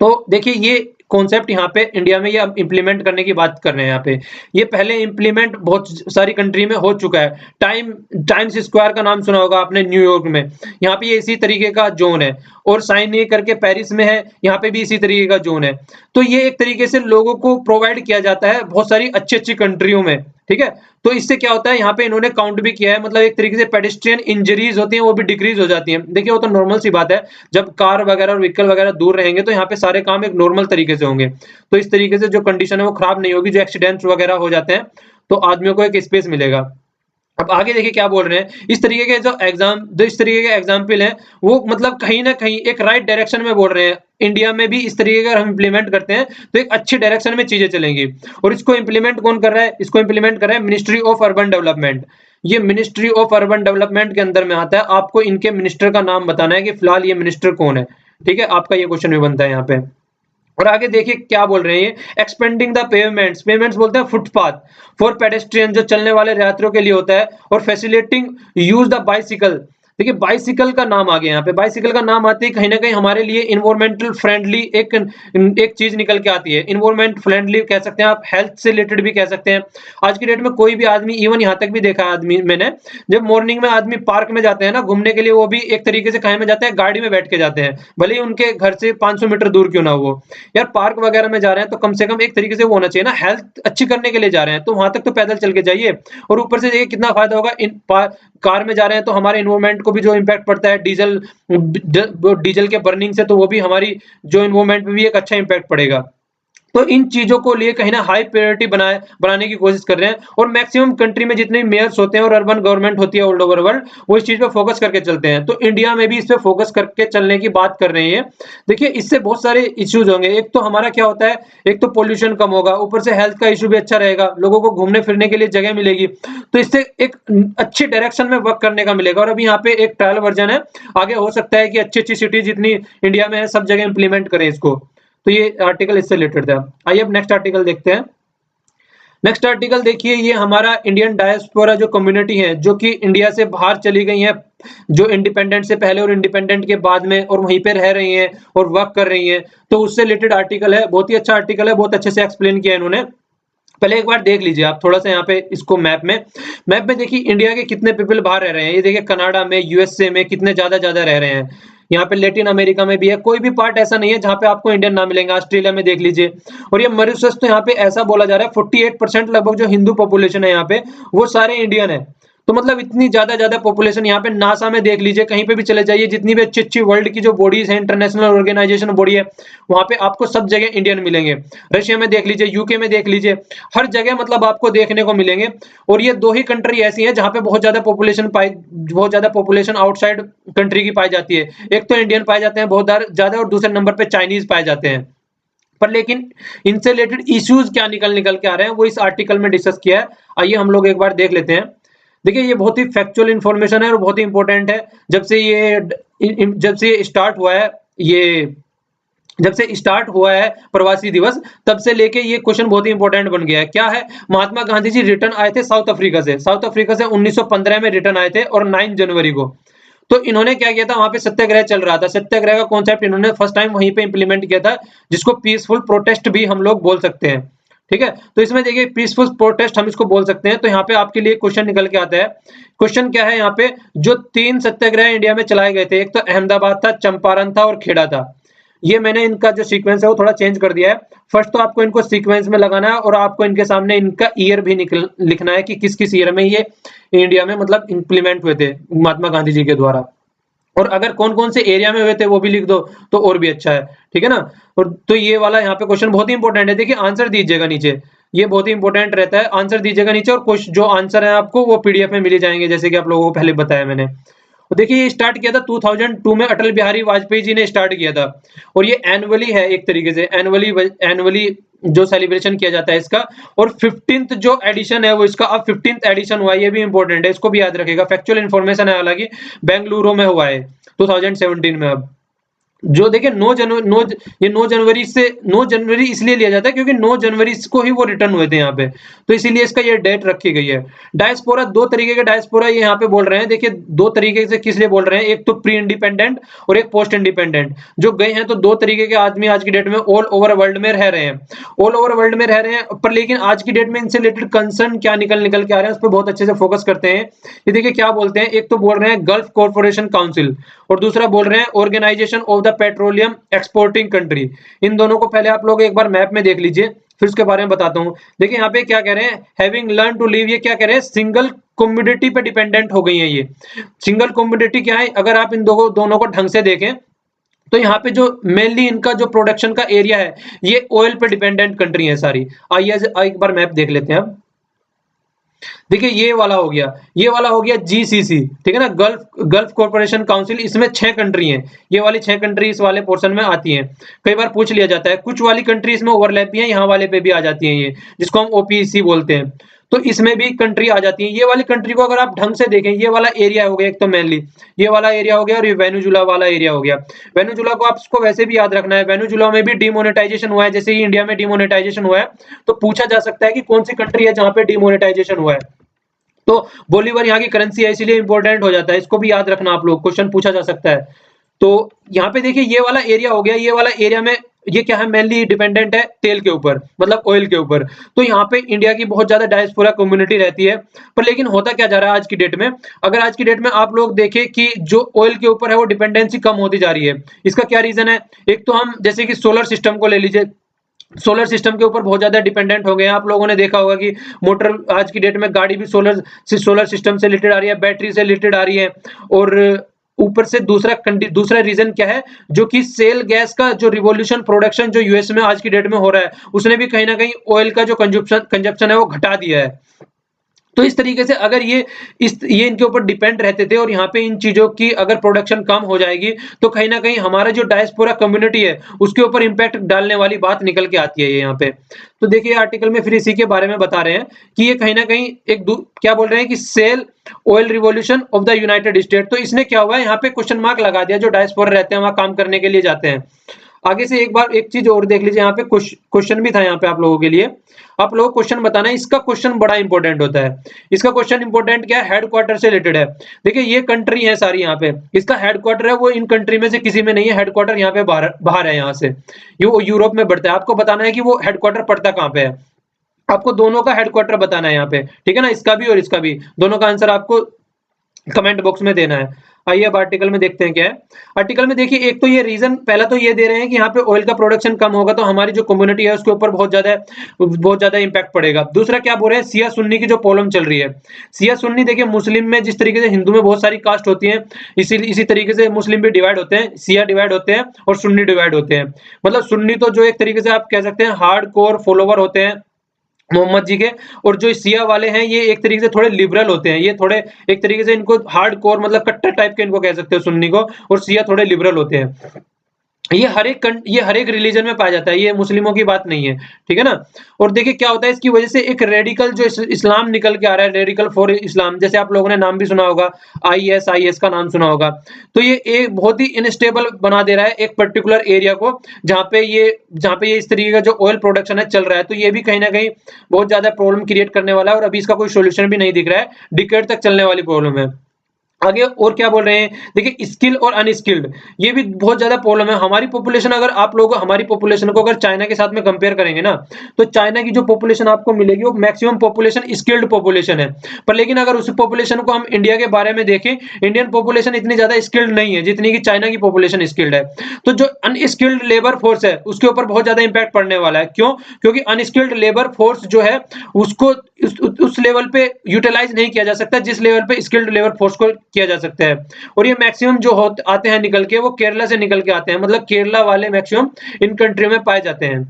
तो देखिए ये कॉन्सेप्ट यहाँ पे इंडिया में ये अब इम्प्लीमेंट करने की बात कर रहे हैं यहाँ पे। ये पहले इम्प्लीमेंट बहुत सारी कंट्री में हो चुका है। टाइम्स स्क्वायर का नाम सुना होगा आपने न्यूयॉर्क में। यहाँ पे ये इसी तरीके का जोन है और साइन ये करके पेरिस में है, यहाँ पे भी इसी तरीके का जोन है। तो ये एक तरीके से लोगों को प्रोवाइड किया जाता है बहुत सारी अच्छी-अच्छी कंट्रियों में, ठीक है? तो इससे क्या होता है यहाँ पे इन्होंने काउंट भी किया है, मतलब एक तरीके से पेडेस्ट्रियन इंजरीज होती हैं वो भी डिक्रीज हो जाती हैं। देखिए वो तो नॉर्मल सी बात है, जब कार वगैरह और व्हीकल वगैरह दूर रहेंगे तो यहाँ पे सारे काम एक नॉर्मल तरीके से होंगे। तो इस तरीके से जो कंडीशन है वो खराब नहीं होगी, जो एक्सीडेंट्स वगैरह हो जाते हैं तो आदमियों को एक स्पेस मिलेगा। अब आगे देखिए क्या बोल रहे हैं। इस तरीके के जो इस तरीके के एग्जाम्पल हैं वो मतलब कहीं ना कहीं एक राइट डायरेक्शन में बोल रहे हैं। इंडिया में भी इस तरीके का हम इम्प्लीमेंट करते हैं तो एक अच्छी डायरेक्शन में चीजें चलेंगी। और इसको इम्प्लीमेंट कौन कर रहा है? इसको इम्प्लीमेंट कर रहा है मिनिस्ट्री ऑफ अर्बन डेवलपमेंट। ये मिनिस्ट्री ऑफ अर्बन डेवलपमेंट के अंदर में आता है। आपको इनके मिनिस्टर का नाम बताना है कि फिलहाल ये मिनिस्टर कौन है, ठीक है? आपका ये क्वेश्चन भी बनता है यहाँ पे। और आगे देखिए क्या बोल रहे हैं ये, एक्सपेंडिंग द पेमेंट्स। पेमेंट्स बोलते हैं फुटपाथ फॉर पेडेस्ट्रियन, जो चलने वाले यात्रियों के लिए होता है। और फैसिलिटिंग यूज द बाइसिकल। देखिए बाइसिकल का नाम आ गया यहाँ पे। बाइसिकल का नाम आते ही कहीं ना कहीं हमारे लिए इन्वायरमेंटल फ्रेंडली एक चीज निकल के आती है। इन्वायरमेंट फ्रेंडली कह सकते हैं आप, हेल्थ से रिलेटेड भी कह सकते हैं। आज की डेट में कोई भी आदमी, इवन यहाँ तक भी देखा है आदमी मैंने, जब मॉर्निंग में आदमी पार्क में जाते हैं ना घूमने के लिए, वो भी एक तरीके से कहीं में जाते हैं, गाड़ी में बैठ के जाते हैं, भले ही उनके घर से 500 मीटर दूर क्यों ना हो। यार पार्क वगैरह में जा रहे हैं तो कम से कम एक तरीके से वो होना चाहिए ना, हेल्थ अच्छी करने के लिए जा रहे हैं तो वहां तक तो पैदल चल के जाइए। और ऊपर से देखिए कितना फायदा होगा, कार में जा रहे हैं तो हमारे एनवायरमेंट को भी जो इम्पैक्ट पड़ता है डीजल के बर्निंग से, तो वो भी हमारी जो एनवायरमेंट पे भी एक अच्छा इम्पैक्ट पड़ेगा। तो इन चीजों को लिए कहीं ना हाई प्रायोरिटी बनाने की कोशिश कर रहे हैं। और मैक्सिमम कंट्री में जितने मेयर्स होते हैं और अर्बन गवर्नमेंट होती है ऑल ओवर वर्ल्ड, वो इस चीज पे फोकस करके चलते हैं। तो इंडिया में भी इस पे फोकस करके चलने की बात कर रहे हैं। देखिए इससे बहुत सारे इश्यूज होंगे। एक तो हमारा क्या होता है, एक तो पोल्यूशन कम होगा, ऊपर से हेल्थ का इशू भी अच्छा रहेगा, लोगों को घूमने फिरने के लिए जगह मिलेगी। तो इससे एक अच्छी डायरेक्शन में वर्क करने का मिलेगा। और अभी यहाँ पे एक ट्रायल वर्जन है, आगे हो सकता है कि अच्छी अच्छी सिटी जितनी इंडिया में है सब जगह इंप्लीमेंट करें इसको। तो ये आर्टिकल इससे रिलेटेड था। आइए अब नेक्स्ट आर्टिकल देखते हैं। नेक्स्ट आर्टिकल देखिए, ये हमारा इंडियन डायस्पोरा जो कम्युनिटी है, जो कि इंडिया से बाहर चली गई है, जो इंडिपेंडेंट से पहले और इंडिपेंडेंट के बाद में, और वहीं पे रह रही हैं और वर्क कर रही हैं, तो उससे रिलेटेड आर्टिकल है। बहुत ही अच्छा आर्टिकल है, बहुत अच्छे से एक्सप्लेन किया इन्होंने। पहले एक बार देख लीजिए आप थोड़ा सा यहाँ पे इसको मैप में देखिए इंडिया के कितने पीपल बाहर रह रहे हैं। ये देखिए कनाडा में, यूएसए में कितने ज्यादा रह रहे हैं। यहाँ पे लैटिन अमेरिका में भी है, कोई भी पार्ट ऐसा नहीं है जहाँ पे आपको इंडियन ना मिलेंगे। ऑस्ट्रेलिया में देख लीजिए। और ये मॉरिशस, तो यहाँ पे ऐसा बोला जा रहा है 48% लगभग जो हिंदू पॉपुलेशन है यहाँ पे, वो सारे इंडियन है। तो मतलब इतनी ज्यादा पॉपुलेशन यहाँ पे। नासा में देख लीजिए, कहीं पे भी चले जाइए, जितनी भी अच्छी वर्ल्ड की जो बॉडीज है, इंटरनेशनल ऑर्गेनाइजेशन बॉडी है, वहां पे आपको सब जगह इंडियन मिलेंगे। रशिया में देख लीजिए, यूके में देख लीजिए, हर जगह मतलब आपको देखने को मिलेंगे। और ये 2 ही कंट्री ऐसी हैं जहां पे बहुत ज्यादा पॉपुलेशन आउटसाइड कंट्री की पाई जाती है। एक तो इंडियन पाए जाते हैं बहुत ज्यादा, और दूसरे नंबर पे चाइनीज पाए जाते हैं। पर लेकिन इनसे रिलेटेड इश्यूज क्या निकल के आ रहे हैं वो इस आर्टिकल में डिस्कस किया है। आइए हम लोग एक बार देख लेते हैं। देखिए ये बहुत ही फैक्चुअल इंफॉर्मेशन है और बहुत ही इंपॉर्टेंट है। जब से ये स्टार्ट हुआ है, जब से स्टार्ट हुआ है प्रवासी दिवस, तब से लेके ये क्वेश्चन बहुत ही इंपॉर्टेंट बन गया है। क्या है, महात्मा गांधी जी रिटर्न आए थे साउथ अफ्रीका से 1915 में रिटर्न आए थे, और 9 जनवरी को। तो इन्होंने क्या किया था, वहां पे सत्याग्रह चल रहा था। सत्याग्रह का कॉन्सेप्ट इन्होंने फर्स्ट टाइम वहीं पे इंप्लीमेंट किया था, जिसको पीसफुल प्रोटेस्ट भी हम लोग बोल सकते हैं। ठीक है, तो इसमें देखिए पीसफुल प्रोटेस्ट हम इसको बोल सकते हैं। तो यहाँ पे आपके लिए क्वेश्चन निकल के आता है। क्वेश्चन क्या है यहाँ पे, जो 3 सत्याग्रह इंडिया में चलाए गए थे, एक तो अहमदाबाद था, चंपारण था और खेड़ा था। ये मैंने इनका जो सीक्वेंस है वो थोड़ा चेंज कर दिया है। फर्स्ट तो आपको इनको सीक्वेंस में लगाना है, और आपको इनके सामने इनका ईयर भी लिखना है कि किस किस ईयर में ये इंडिया में मतलब इंप्लीमेंट हुए थे महात्मा गांधी जी के द्वारा। और अगर कौन कौन से एरिया में हुए थे वो भी लिख दो तो और भी अच्छा है, ठीक है ना। और तो ये वाला यहाँ पे क्वेश्चन बहुत ही इंपॉर्टेंट है। देखिए आंसर दीजिएगा नीचे, ये बहुत ही इंपॉर्टेंट रहता है। आंसर दीजिएगा नीचे, और कुछ जो आंसर है आपको वो पीडीएफ में मिल जाएंगे, जैसे कि आप लोगों को पहले बताया मैंने। तो देखिए ये स्टार्ट किया था 2002 में अटल बिहारी वाजपेयी जी ने स्टार्ट किया था और ये एनुअली है, एक तरीके से एनुअली एनुअली जो सेलिब्रेशन किया जाता है इसका। और 15th जो एडिशन है वो इसका अब 15th एडिशन हुआ है, ये भी इंपॉर्टेंट है, इसको भी याद रखिएगा, फैक्चुअल इन्फॉर्मेशन है, हालांकि बेंगलुरु में हुआ है 2017 में। अब जो देखिए 9 जनवरी से 9 जनवरी इसलिए लिया जाता है क्योंकि 9 जनवरी को ही वो रिटर्न हुए थे यहाँ पे, तो इसीलिए इसका ये डेट रखी गई है। डायस्पोरा, दो तरीके के डायस्पोरा ये यहाँ पे बोल रहे हैं, देखिए दो तरीके से किस लिए बोल रहे हैं, एक तो प्री इंडिपेंडेंट और एक पोस्ट इंडिपेंडेंट जो गए हैं। तो दो तरीके के आदमी आज की डेट में ऑल ओवर वर्ल्ड में रह रहे हैं, ऑल ओवर वर्ल्ड में रह रहे हैं, पर लेकिन आज की डेट में इनसे रिलेटेड कंसर्न क्या निकल के आ रहे हैं उस पर बहुत अच्छे से फोकस करते हैं। ये देखिए क्या बोलते हैं, एक तो बोल रहे हैं गल्फ कॉर्पोरेशन काउंसिल और दूसरा बोल रहे हैं organization of the petroleum exporting country. इन दोनों को पहले आप लोग एक बार मैप में देख लीजिए, फिर उसके बारे में बताता हूं। देखिए यहाँ पे क्या कह रहे हैं, हैविंग लर्न टू लिव, ये क्या कह रहे हैं, सिंगल कमोडिटी पे डिपेंडेंट हो गई है। ये सिंगल कमोडिटी क्या है, अगर आप इन दोनों को ढंग से देखें तो यहाँ पे जो मेनली इनका जो प्रोडक्शन का एरिया है ये ऑयल पे डिपेंडेंट कंट्री है सारी। आइए एक बार मैप देख लेते हैं। अब देखिए ये वाला हो गया, ये वाला हो गया जीसीसी, ठीक है ना, गल्फ कॉर्पोरेशन काउंसिल, इसमें 6 कंट्री हैं, ये वाली 6 कंट्री इस वाले पोर्शन में आती हैं। कई बार पूछ लिया जाता है, कुछ वाली कंट्री इसमें ओवरलैप भी है, यहाँ वाले पे भी आ जाती हैं, ये जिसको हम ओपीसी बोलते हैं, तो इसमें भी कंट्री आ जाती है। ये वाली कंट्री को अगर आप ढंग से देखें, ये वाला एरिया हो गया एक तो मेनली, ये वाला एरिया हो गया और ये वेनेजुला वाला एरिया हो गया। वेनेजुला को आपको वैसे भी याद रखना है, वेनेजुला में भी डिमोनेटाइजेशन हुआ है, जैसे ही इंडिया में डिमोनेटाइजेशन हुआ है, तो पूछा जा सकता है कि कौन सी कंट्री है जहां पे डिमोनेटाइजेशन हुआ है। तो बोलीवर यहाँ की करेंसी है, इसीलिए इंपॉर्टेंट हो जाता है, इसको भी याद रखना आप लोग, क्वेश्चन पूछा जा सकता है। तो यहाँ पे देखिए ये वाला एरिया हो गया, ये वाला एरिया में ये क्या है, मेनली डिपेंडेंट है तेल के ऊपर, मतलब ऑयल के ऊपर। तो यहाँ पे इंडिया की बहुत ज्यादा डायस्पोरा कम्युनिटी रहती है, पर लेकिन होता क्या जा रहा है आज की डेट में, अगर आज की डेट में आप लोग देखें कि जो ऑयल के ऊपर है वो डिपेंडेंसी कम होती जा रही है। इसका क्या रीजन है, एक तो हम जैसे कि सोलर सिस्टम को ले लीजिए, सोलर सिस्टम के ऊपर बहुत ज्यादा डिपेंडेंट हो गए हैं। आप लोगों ने देखा होगा कि मोटर आज की डेट में गाड़ी भी सोलर सिस्टम से रिलेटेड आ रही है, बैटरी से रिलेटेड आ रही है। और ऊपर से दूसरा रीजन क्या है, जो कि सेल गैस का जो रिवॉल्यूशन प्रोडक्शन जो यूएस में आज की डेट में हो रहा है, उसने भी कहीं ना कहीं ऑयल का जो कंजप्शन है वो घटा दिया है। तो इस तरीके से अगर ये इनके ऊपर डिपेंड रहते थे और यहाँ पे इन चीजों की अगर प्रोडक्शन कम हो जाएगी तो कहीं ना कहीं हमारा जो डायस्पोरा कम्युनिटी है उसके ऊपर इंपैक्ट डालने वाली बात निकल के आती है ये यहाँ पे। तो देखिए आर्टिकल में फिर इसी के बारे में बता रहे हैं कि ये कहीं ना कहीं क्या बोल रहे हैं कि shale oil revolution of the United State. तो इसने क्या हुआ है, यहाँ पे क्वेश्चन मार्क लगा दिया, जो डायस्पोरा रहते हैं वहां काम करने के लिए जाते हैं। आगे से एक बार एक चीज और देख लीजिए, यहाँ पे क्वेश्चन भी था यहाँ पे आप लोगों के लिए, आप लोगों को क्वेश्चन बताना है। इसका क्वेश्चन बड़ा इंपॉर्टेंट होता है, इसका क्वेश्चन इंपॉर्टेंट क्या है, हेडक्वार्टर से रिलेटेड है। देखिए ये कंट्री है सारी, यहाँ पे इसका हेडक्वार्टर है वो इन कंट्री में से किसी में नहीं है, हेडक्वार्टर यहाँ पे बाहर है, यहाँ से ये यूरोप में बढ़ता है। आपको बताना है कि वो हेडक्वार्टर पड़ता कहाँ पे है, आपको दोनों का हेडक्वार्टर बताना है यहाँ पे, ठीक है ना, इसका भी और इसका भी, दोनों का आंसर आपको कमेंट बॉक्स में देना है। आइए अब आर्टिकल में देखते हैं क्या है। आर्टिकल में देखिए एक तो ये रीजन पहला तो ये दे रहे हैं कि यहाँ पे ऑयल का प्रोडक्शन कम होगा तो हमारी जो कम्युनिटी है उसके ऊपर बहुत ज्यादा इंपैक्ट पड़ेगा। दूसरा क्या बोल रहे हैं, सिया सुन्नी की जो प्रॉब्लम चल रही है, सिया सुन्नी, देखिए मुस्लिम में जिस तरीके से हिंदू में बहुत सारी कास्ट होती है, इसी तरीके से मुस्लिम भी डिवाइड होते हैं, सिया डिवाइड होते हैं और सुन्नी डिवाइड होते हैं। मतलब सुन्नी तो जो एक तरीके से आप कह सकते हैं हार्ड कोर फॉलोवर होते हैं मोहम्मद जी के, और जो सिया वाले हैं ये एक तरीके से थोड़े लिबरल होते हैं, ये थोड़े एक तरीके से इनको हार्ड कोर मतलब कट्टर टाइप के इनको कह सकते हो सुन्नी को, और सिया थोड़े लिबरल होते हैं। ये हर एक रिलीजन में पाया जाता है, ये मुस्लिमों की बात नहीं है, ठीक है ना। और देखिए क्या होता है, इसकी वजह से एक रेडिकल जो इस्लाम निकल के आ रहा है, रेडिकल फॉर इस्लाम, जैसे आप लोगों ने नाम भी सुना होगा, आईएस का नाम सुना होगा। तो ये एक बहुत ही इनस्टेबल बना दे रहा है एक पर्टिकुलर एरिया को, जहाँ पे ये इस तरीके का जो ऑयल प्रोडक्शन है चल रहा है। तो ये भी कहीं ना कहीं बहुत ज्यादा प्रॉब्लम क्रिएट करने वाला है और अभी इसका कोई सोल्यूशन भी नहीं दिख रहा है, डिकेड तक चलने वाली प्रॉब्लम है। आगे और क्या बोल रहे हैं, देखिए स्किल और अनस्किल्ड, ये भी बहुत ज्यादा प्रॉब्लम है। हमारी पॉपुलेशन, अगर आप लोग हमारी पॉपुलेशन को अगर चाइना के साथ में कंपेयर करेंगे ना, तो चाइना की जो पॉपुलेशन आपको मिलेगी वो मैक्सिमम पॉपुलेशन स्किल्ड पॉपुलेशन है। पर लेकिन अगर उस पॉपुलेशन को हम इंडिया के बारे में देखें, इंडियन पॉपुलेशन इतनी ज्यादा स्किल्ड नहीं है जितनी कि चाइना की पॉपुलेशन स्किल्ड है। तो जो अनस्किल्ड लेबर फोर्स है उसके ऊपर बहुत ज्यादा इंपैक्ट पड़ने वाला है। क्यों? क्योंकि अनस्किल्ड लेबर फोर्स जो है उसको उस लेवल पे यूटिलाइज नहीं किया जा सकता जिस लेवल पे स्किल्ड लेबर फोर्स को किया जा सकता है। और ये मैक्सिमम जो आते हैं निकल के, वो केरला से निकल के आते हैं, मतलब केरला वाले मैक्सिमम इन कंट्री में पाए जाते हैं।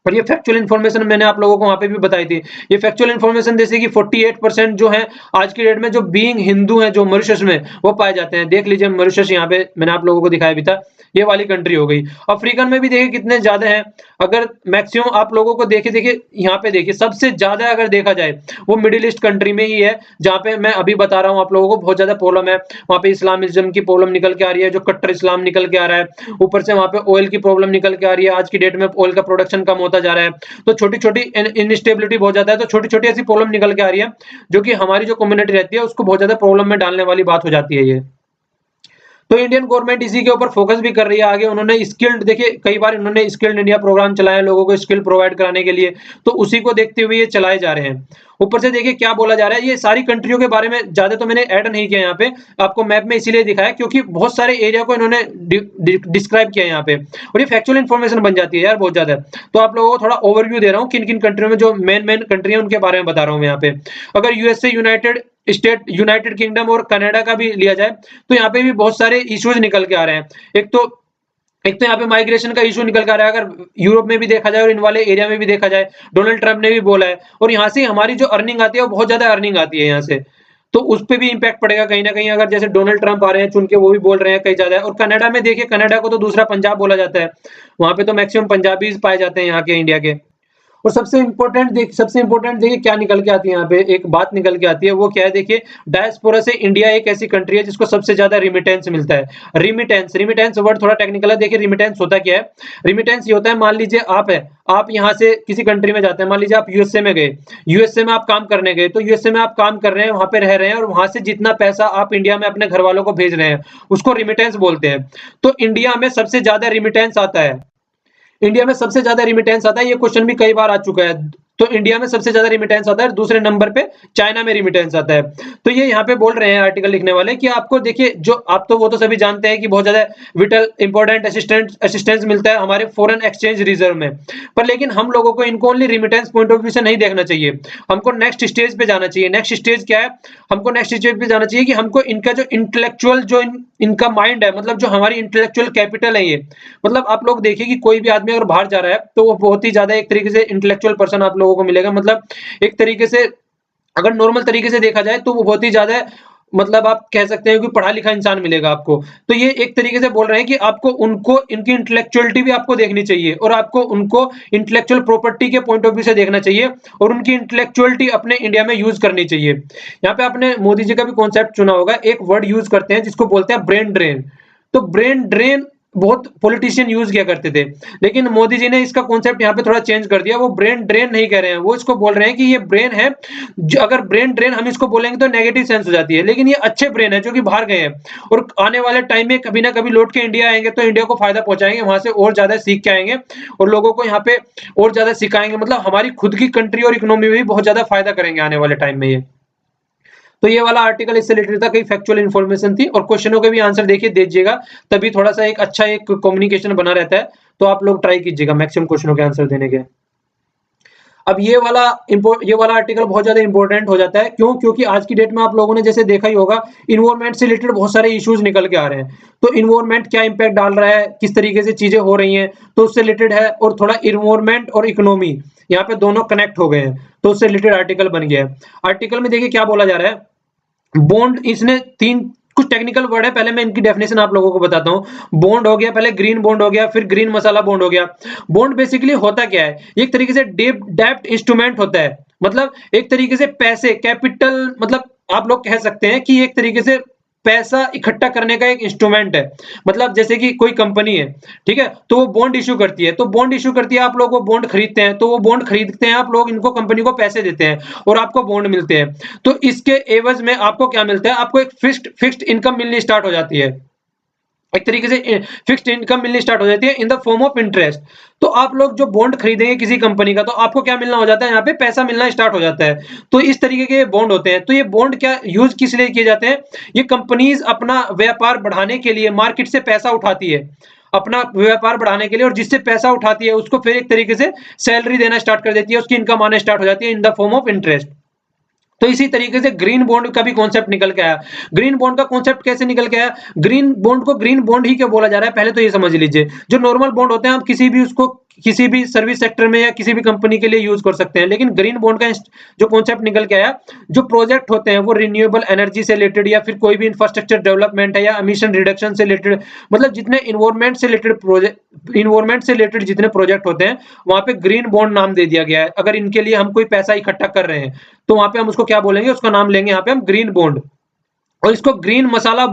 और ये फैक्चुअल इन्फॉर्मेशन मैंने आप लोगों को वहाँ पे भी बताई थी। ये फैक्चुअल इन्फॉर्मेशन जैसे कि 48% जो है आज की डेट में जो बीइंग हिंदू हैं जो मॉरिशस में वो पाए जाते हैं। देख लीजिए मॉरिशस यहाँ पे मैंने आप लोगों को दिखाया भी था, ये वाली कंट्री हो गई। अफ्रीकन में भी देखिए कितने ज़्यादा हैं। अगर मैक्सिमम आप लोगों को देखिए यहाँ पे देखिए सबसे ज़्यादा अगर देखा जाए वो मिडिल ईस्ट कंट्री में ही है, जहाँ पे मैं अभी बता रहा हूँ आप लोगों को बहुत ज़्यादा प्रॉब्लम है। वहाँ पे इस्लामिज़्म की प्रॉब्लम निकल के आ रही है, जो कट्टर इस्लाम निकल के आ रहा है। ऊपर से वहाँ पे ऑयल की प्रॉब्लम निकल के आ रही है। आज की डेट में ऑयल का प्रोडक्शन कम होता जा रहा है। तो छोटी-छोटी इनस्टेबिलिटी बहुत ज़्यादा है, तो छोटी-छोटी ऐसी प्रॉब्लम निकल के आ रही है, जो कि हमारी जो कम्युनिटी रहती है उसको बहुत ज़्यादा प्रॉब्लम में डालने वाली बात हो जाती है ये। तो इंडियन गवर्नमेंट इसी के ऊपर फोकस भी कर रही है आगे। उन्होंने स्किल्ड देखिए कई बार उन्होंने स्किल्ड इंडिया प्रोग्राम चलाया लोगों को स्किल प्रोवाइड कराने के लिए, तो उसी को देखते हुए ये चलाए जा रहे हैं। ऊपर से देखिए क्या बोला जा रहा है, ये सारी कंट्रियों के बारे में ज़्यादा तो मैंने ऐड नहीं किया यहाँ पे, आपको मैप में इसीलिए दिखाया क्योंकि बहुत सारे एरिया को इन्होंने डिस्क्राइब किया है यहाँ पे और ये फैक्चुअल इन्फॉर्मेशन बन जाती है यार बहुत ज़्यादा। तो आप लोगों को थोड़ा ओवरव्यू दे रहा हूँ किन-किन कंट्रियों में जो मेन कंट्री है उनके बारे में बता रहा हूँ मैं यहाँ पे। अगर यूएसए, यूनाइटेड किंगडम और कनाडा का भी लिया जाए, तो यहाँ पे भी बहुत सारे इश्यूज निकल के आ रहे हैं। एक तो यहाँ पे माइग्रेशन का इशू निकल कर आ रहा है। अगर यूरोप में भी देखा जाए और इन वाले एरिया में भी देखा जाए, डोनाल्ड ट्रंप ने भी बोला है और यहाँ से हमारी जो अर्निंग आती है वो बहुत ज्यादा अर्निंग आती है यहाँ से, तो उस पे भी इम्पैक्ट पड़ेगा कहीं ना कहीं। अगर जैसे डोनाल्ड ट्रंप आ रहे हैं चुन के, वो भी बोल रहे हैं कहीं ज्यादा है। और कनाडा में देखिए, कनाडा को तो दूसरा पंजाब बोला जाता है, वहां पे तो मैक्सिमम पंजाबी पाए जाते हैं यहाँ के इंडिया के। और सबसे इंपॉर्टेंट देखिए क्या निकल के आती है, यहाँ पे एक बात निकल के आती है, वो क्या है देखिए, डायस्पोरा से इंडिया एक ऐसी कंट्री है जिसको सबसे ज्यादा रिमिटेंस मिलता है। रिमिटेंस वर्ड थोड़ा टेक्निकल है। देखिए रिमिटेंस होता क्या है, रिमिटेंस ये होता है, मान लीजिए आप यहाँ से किसी कंट्री में जाते हैं, मान लीजिए आप यूएसए में गए, यूएसए में आप काम करने गए, तो यूएसए में आप काम कर रहे हैं, वहां पे रह रहे हैं, और वहां से जितना पैसा आप इंडिया में अपने घर वालों को भेज रहे हैं उसको रिमिटेंस बोलते हैं। तो इंडिया में सबसे ज्यादा रिमिटेंस आता है, इंडिया में सबसे ज्यादा रिमिटेंस आता है, ये क्वेश्चन भी कई बार आ चुका है। तो इंडिया में सबसे ज्यादा रिमिटेंस आता है, दूसरे नंबर पे चाइना में रिमिटेंस आता है। तो ये यहाँ पे बोल रहे हैं आर्टिकल लिखने वाले कि आपको देखिए, जो आप तो वो तो सभी जानते हैं कि बहुत ज्यादा विटल इंपॉर्टेंट असिस्टेंस मिलता है हमारे फॉरेन एक्सचेंज रिजर्व में, पर लेकिन हम लोगों को इनको only remittance point of view से नहीं देखना चाहिए, हमको नेक्स्ट स्टेज पे जाना चाहिए। नेक्स्ट स्टेज क्या है, हमको नेक्स्ट स्टेज पे जाना चाहिए कि हमको इनका जो इंटेलेक्चुअल जो इनका माइंड है, मतलब जो हमारी इंटेलेक्चुअल कैपिटल है ये, मतलब आप लोग देखिए कि कोई भी आदमी अगर बाहर जा रहा है तो वो बहुत ही ज्यादा एक तरीके से इंटेलेक्चुअल पर्सन आप लोगों को मिलेगा। मतलब एक तरीके से अगर नॉर्मल तरीके से देखा जाए तो वो बहुत ही ज्यादा, मतलब आप कह सकते हैं कि पढ़ा लिखा इंसान मिलेगा आपको। तो ये एक तरीके से बोल रहे हैं कि आपको उनको इनकी इंटेलेक्चुअलिटी भी आपको देखनी चाहिए, और आपको उनको इंटेलेक्चुअल प्रॉपर्टी के पॉइंट ऑफ व्यू से देखना चाहिए, और उनकी इंटेलेक्चुअलिटी अपने इंडिया में यूज करनी चाहिए। यहाँ पे आपने मोदी जी का भी कॉन्सेप्ट चुना होगा, एक वर्ड यूज करते हैं जिसको बोलते हैं ब्रेन ड्रेन। तो ब्रेन ड्रेन बहुत पॉलिटिशियन यूज किया करते थे, लेकिन मोदी जी ने इसका कॉन्सेप्ट यहाँ पे थोड़ा चेंज कर दिया। वो ब्रेन ड्रेन नहीं कह रहे हैं, वो इसको बोल रहे हैं कि ये ब्रेन है जो, अगर ब्रेन ड्रेन हम इसको बोलेंगे तो नेगेटिव सेंस हो जाती है, लेकिन ये अच्छे ब्रेन है जो कि बाहर गए हैं और आने वाले टाइम में कभी ना कभी लौट के इंडिया आएंगे, तो इंडिया को फायदा पहुंचाएंगे, वहां से और ज्यादा सीख के आएंगे और लोगों को यहाँ पे और ज्यादा सिखाएंगे। मतलब हमारी खुद की कंट्री और इकोनॉमी में भी बहुत ज्यादा फायदा करेंगे आने वाले टाइम में ये। तो ये वाला आर्टिकल इससे रिलेटेड था, कई फैक्चुअल इन्फॉर्मेशन थी, और क्वेश्चनों के भी आंसर देखिए दीजिएगा, तभी थोड़ा सा एक अच्छा एक कम्युनिकेशन बना रहता है। तो आप लोग ट्राई कीजिएगा मैक्सिमम क्वेश्चनों के आंसर देने के। अब ये वाला आर्टिकल बहुत ज्यादा इंपॉर्टेंट हो जाता है, क्यों? क्योंकि आज की डेट में आप लोगों ने जैसे देखा ही होगा, इन्वायरमेंट से रिलेटेड बहुत सारे इश्यूज निकल के आ रहे हैं। तो इन्वायरमेंट क्या इंपैक्ट डाल रहा है, किस तरीके से चीजें हो रही हैं, तो उससे रिलेटेड है। और थोड़ा इन्वायरमेंट और इकोनॉमी यहाँ पे दोनों कनेक्ट हो गए हैं, तो उससे रिलेटेड आर्टिकल बन गया है। आर्टिकल में देखिए क्या बोला जा रहा है, बॉन्ड, इसने तीन कुछ टेक्निकल वर्ड है, पहले मैं इनकी डेफिनेशन आप लोगों को बताता हूं। बॉन्ड हो गया, पहले ग्रीन बॉन्ड हो गया, फिर ग्रीन मसाला बॉन्ड हो गया। बॉन्ड बेसिकली होता क्या है, एक तरीके से डेब्ट इंस्ट्रूमेंट होता है, मतलब एक तरीके से पैसे, कैपिटल, मतलब आप लोग कह सकते हैं कि एक तरीके से पैसा इकट्ठा करने का एक इंस्ट्रूमेंट है। मतलब जैसे कि कोई कंपनी है, ठीक है, तो वो बॉन्ड इश्यू करती है, तो बॉन्ड इश्यू करती है, आप लोग वो बॉन्ड खरीदते हैं, तो वो बॉन्ड खरीदते हैं, आप लोग इनको कंपनी को पैसे देते हैं और आपको बॉन्ड मिलते हैं। तो इसके एवज में आपको क्या मिलता है, आपको एक फिक्स्ड इनकम मिलनी स्टार्ट हो जाती है, एक तरीके से फिक्स्ड इनकम मिलनी स्टार्ट हो जाती है in the form of interest. तो आप लोग जो बॉन्ड खरीदेंगे किसी कंपनी का, तो आपको क्या मिलना हो जाता है, यहाँ पे पैसा मिलना स्टार्ट हो जाता है। तो इस तरीके के बॉन्ड होते हैं। तो ये बॉन्ड क्या यूज किस लिए किए जाते हैं, ये कंपनीज अपना व्यापार बढ़ाने के लिए मार्केट से पैसा उठाती है, अपना व्यापार बढ़ाने के लिए, और जिससे पैसा उठाती है उसको फिर एक तरीके से सैलरी देना स्टार्ट कर देती है, उसकी इनकम आने स्टार्ट हो जाती है in the form of interest. तो इसी तरीके से ग्रीन बॉन्ड का भी कॉन्सेप्ट निकल के आया। ग्रीन बॉन्ड का कॉन्सेप्ट कैसे निकल के आया, ग्रीन बॉन्ड को ग्रीन बॉन्ड ही क्यों बोला जा रहा है, पहले तो ये समझ लीजिए। जो नॉर्मल बॉन्ड होते हैं, आप किसी भी उसको किसी भी सर्विस सेक्टर में या किसी भी कंपनी के लिए यूज कर सकते हैं। लेकिन ग्रीन बॉन्ड का जो कॉन्सेप्ट निकल के आया, जो प्रोजेक्ट होते हैं वो रिन्यूएबल एनर्जी से रिलेटेड या फिर कोई भी इंफ्रास्ट्रक्चर डेवलपमेंट है या एमिशन रिडक्शन से रिलेटेड, मतलब जितने इन्वायरमेंट से रिलेटेड जितने प्रोजेक्ट होते हैं वहां पे ग्रीन बॉन्ड नाम दे दिया गया है। अगर इनके लिए हम कोई पैसा इकट्ठा कर रहे हैं तो वहां पे हम उसको क्या बोलेंगे, उसका नाम लेंगे यहाँ पे हम ग्रीन बॉन्ड। और इसको ग्रीन मसाला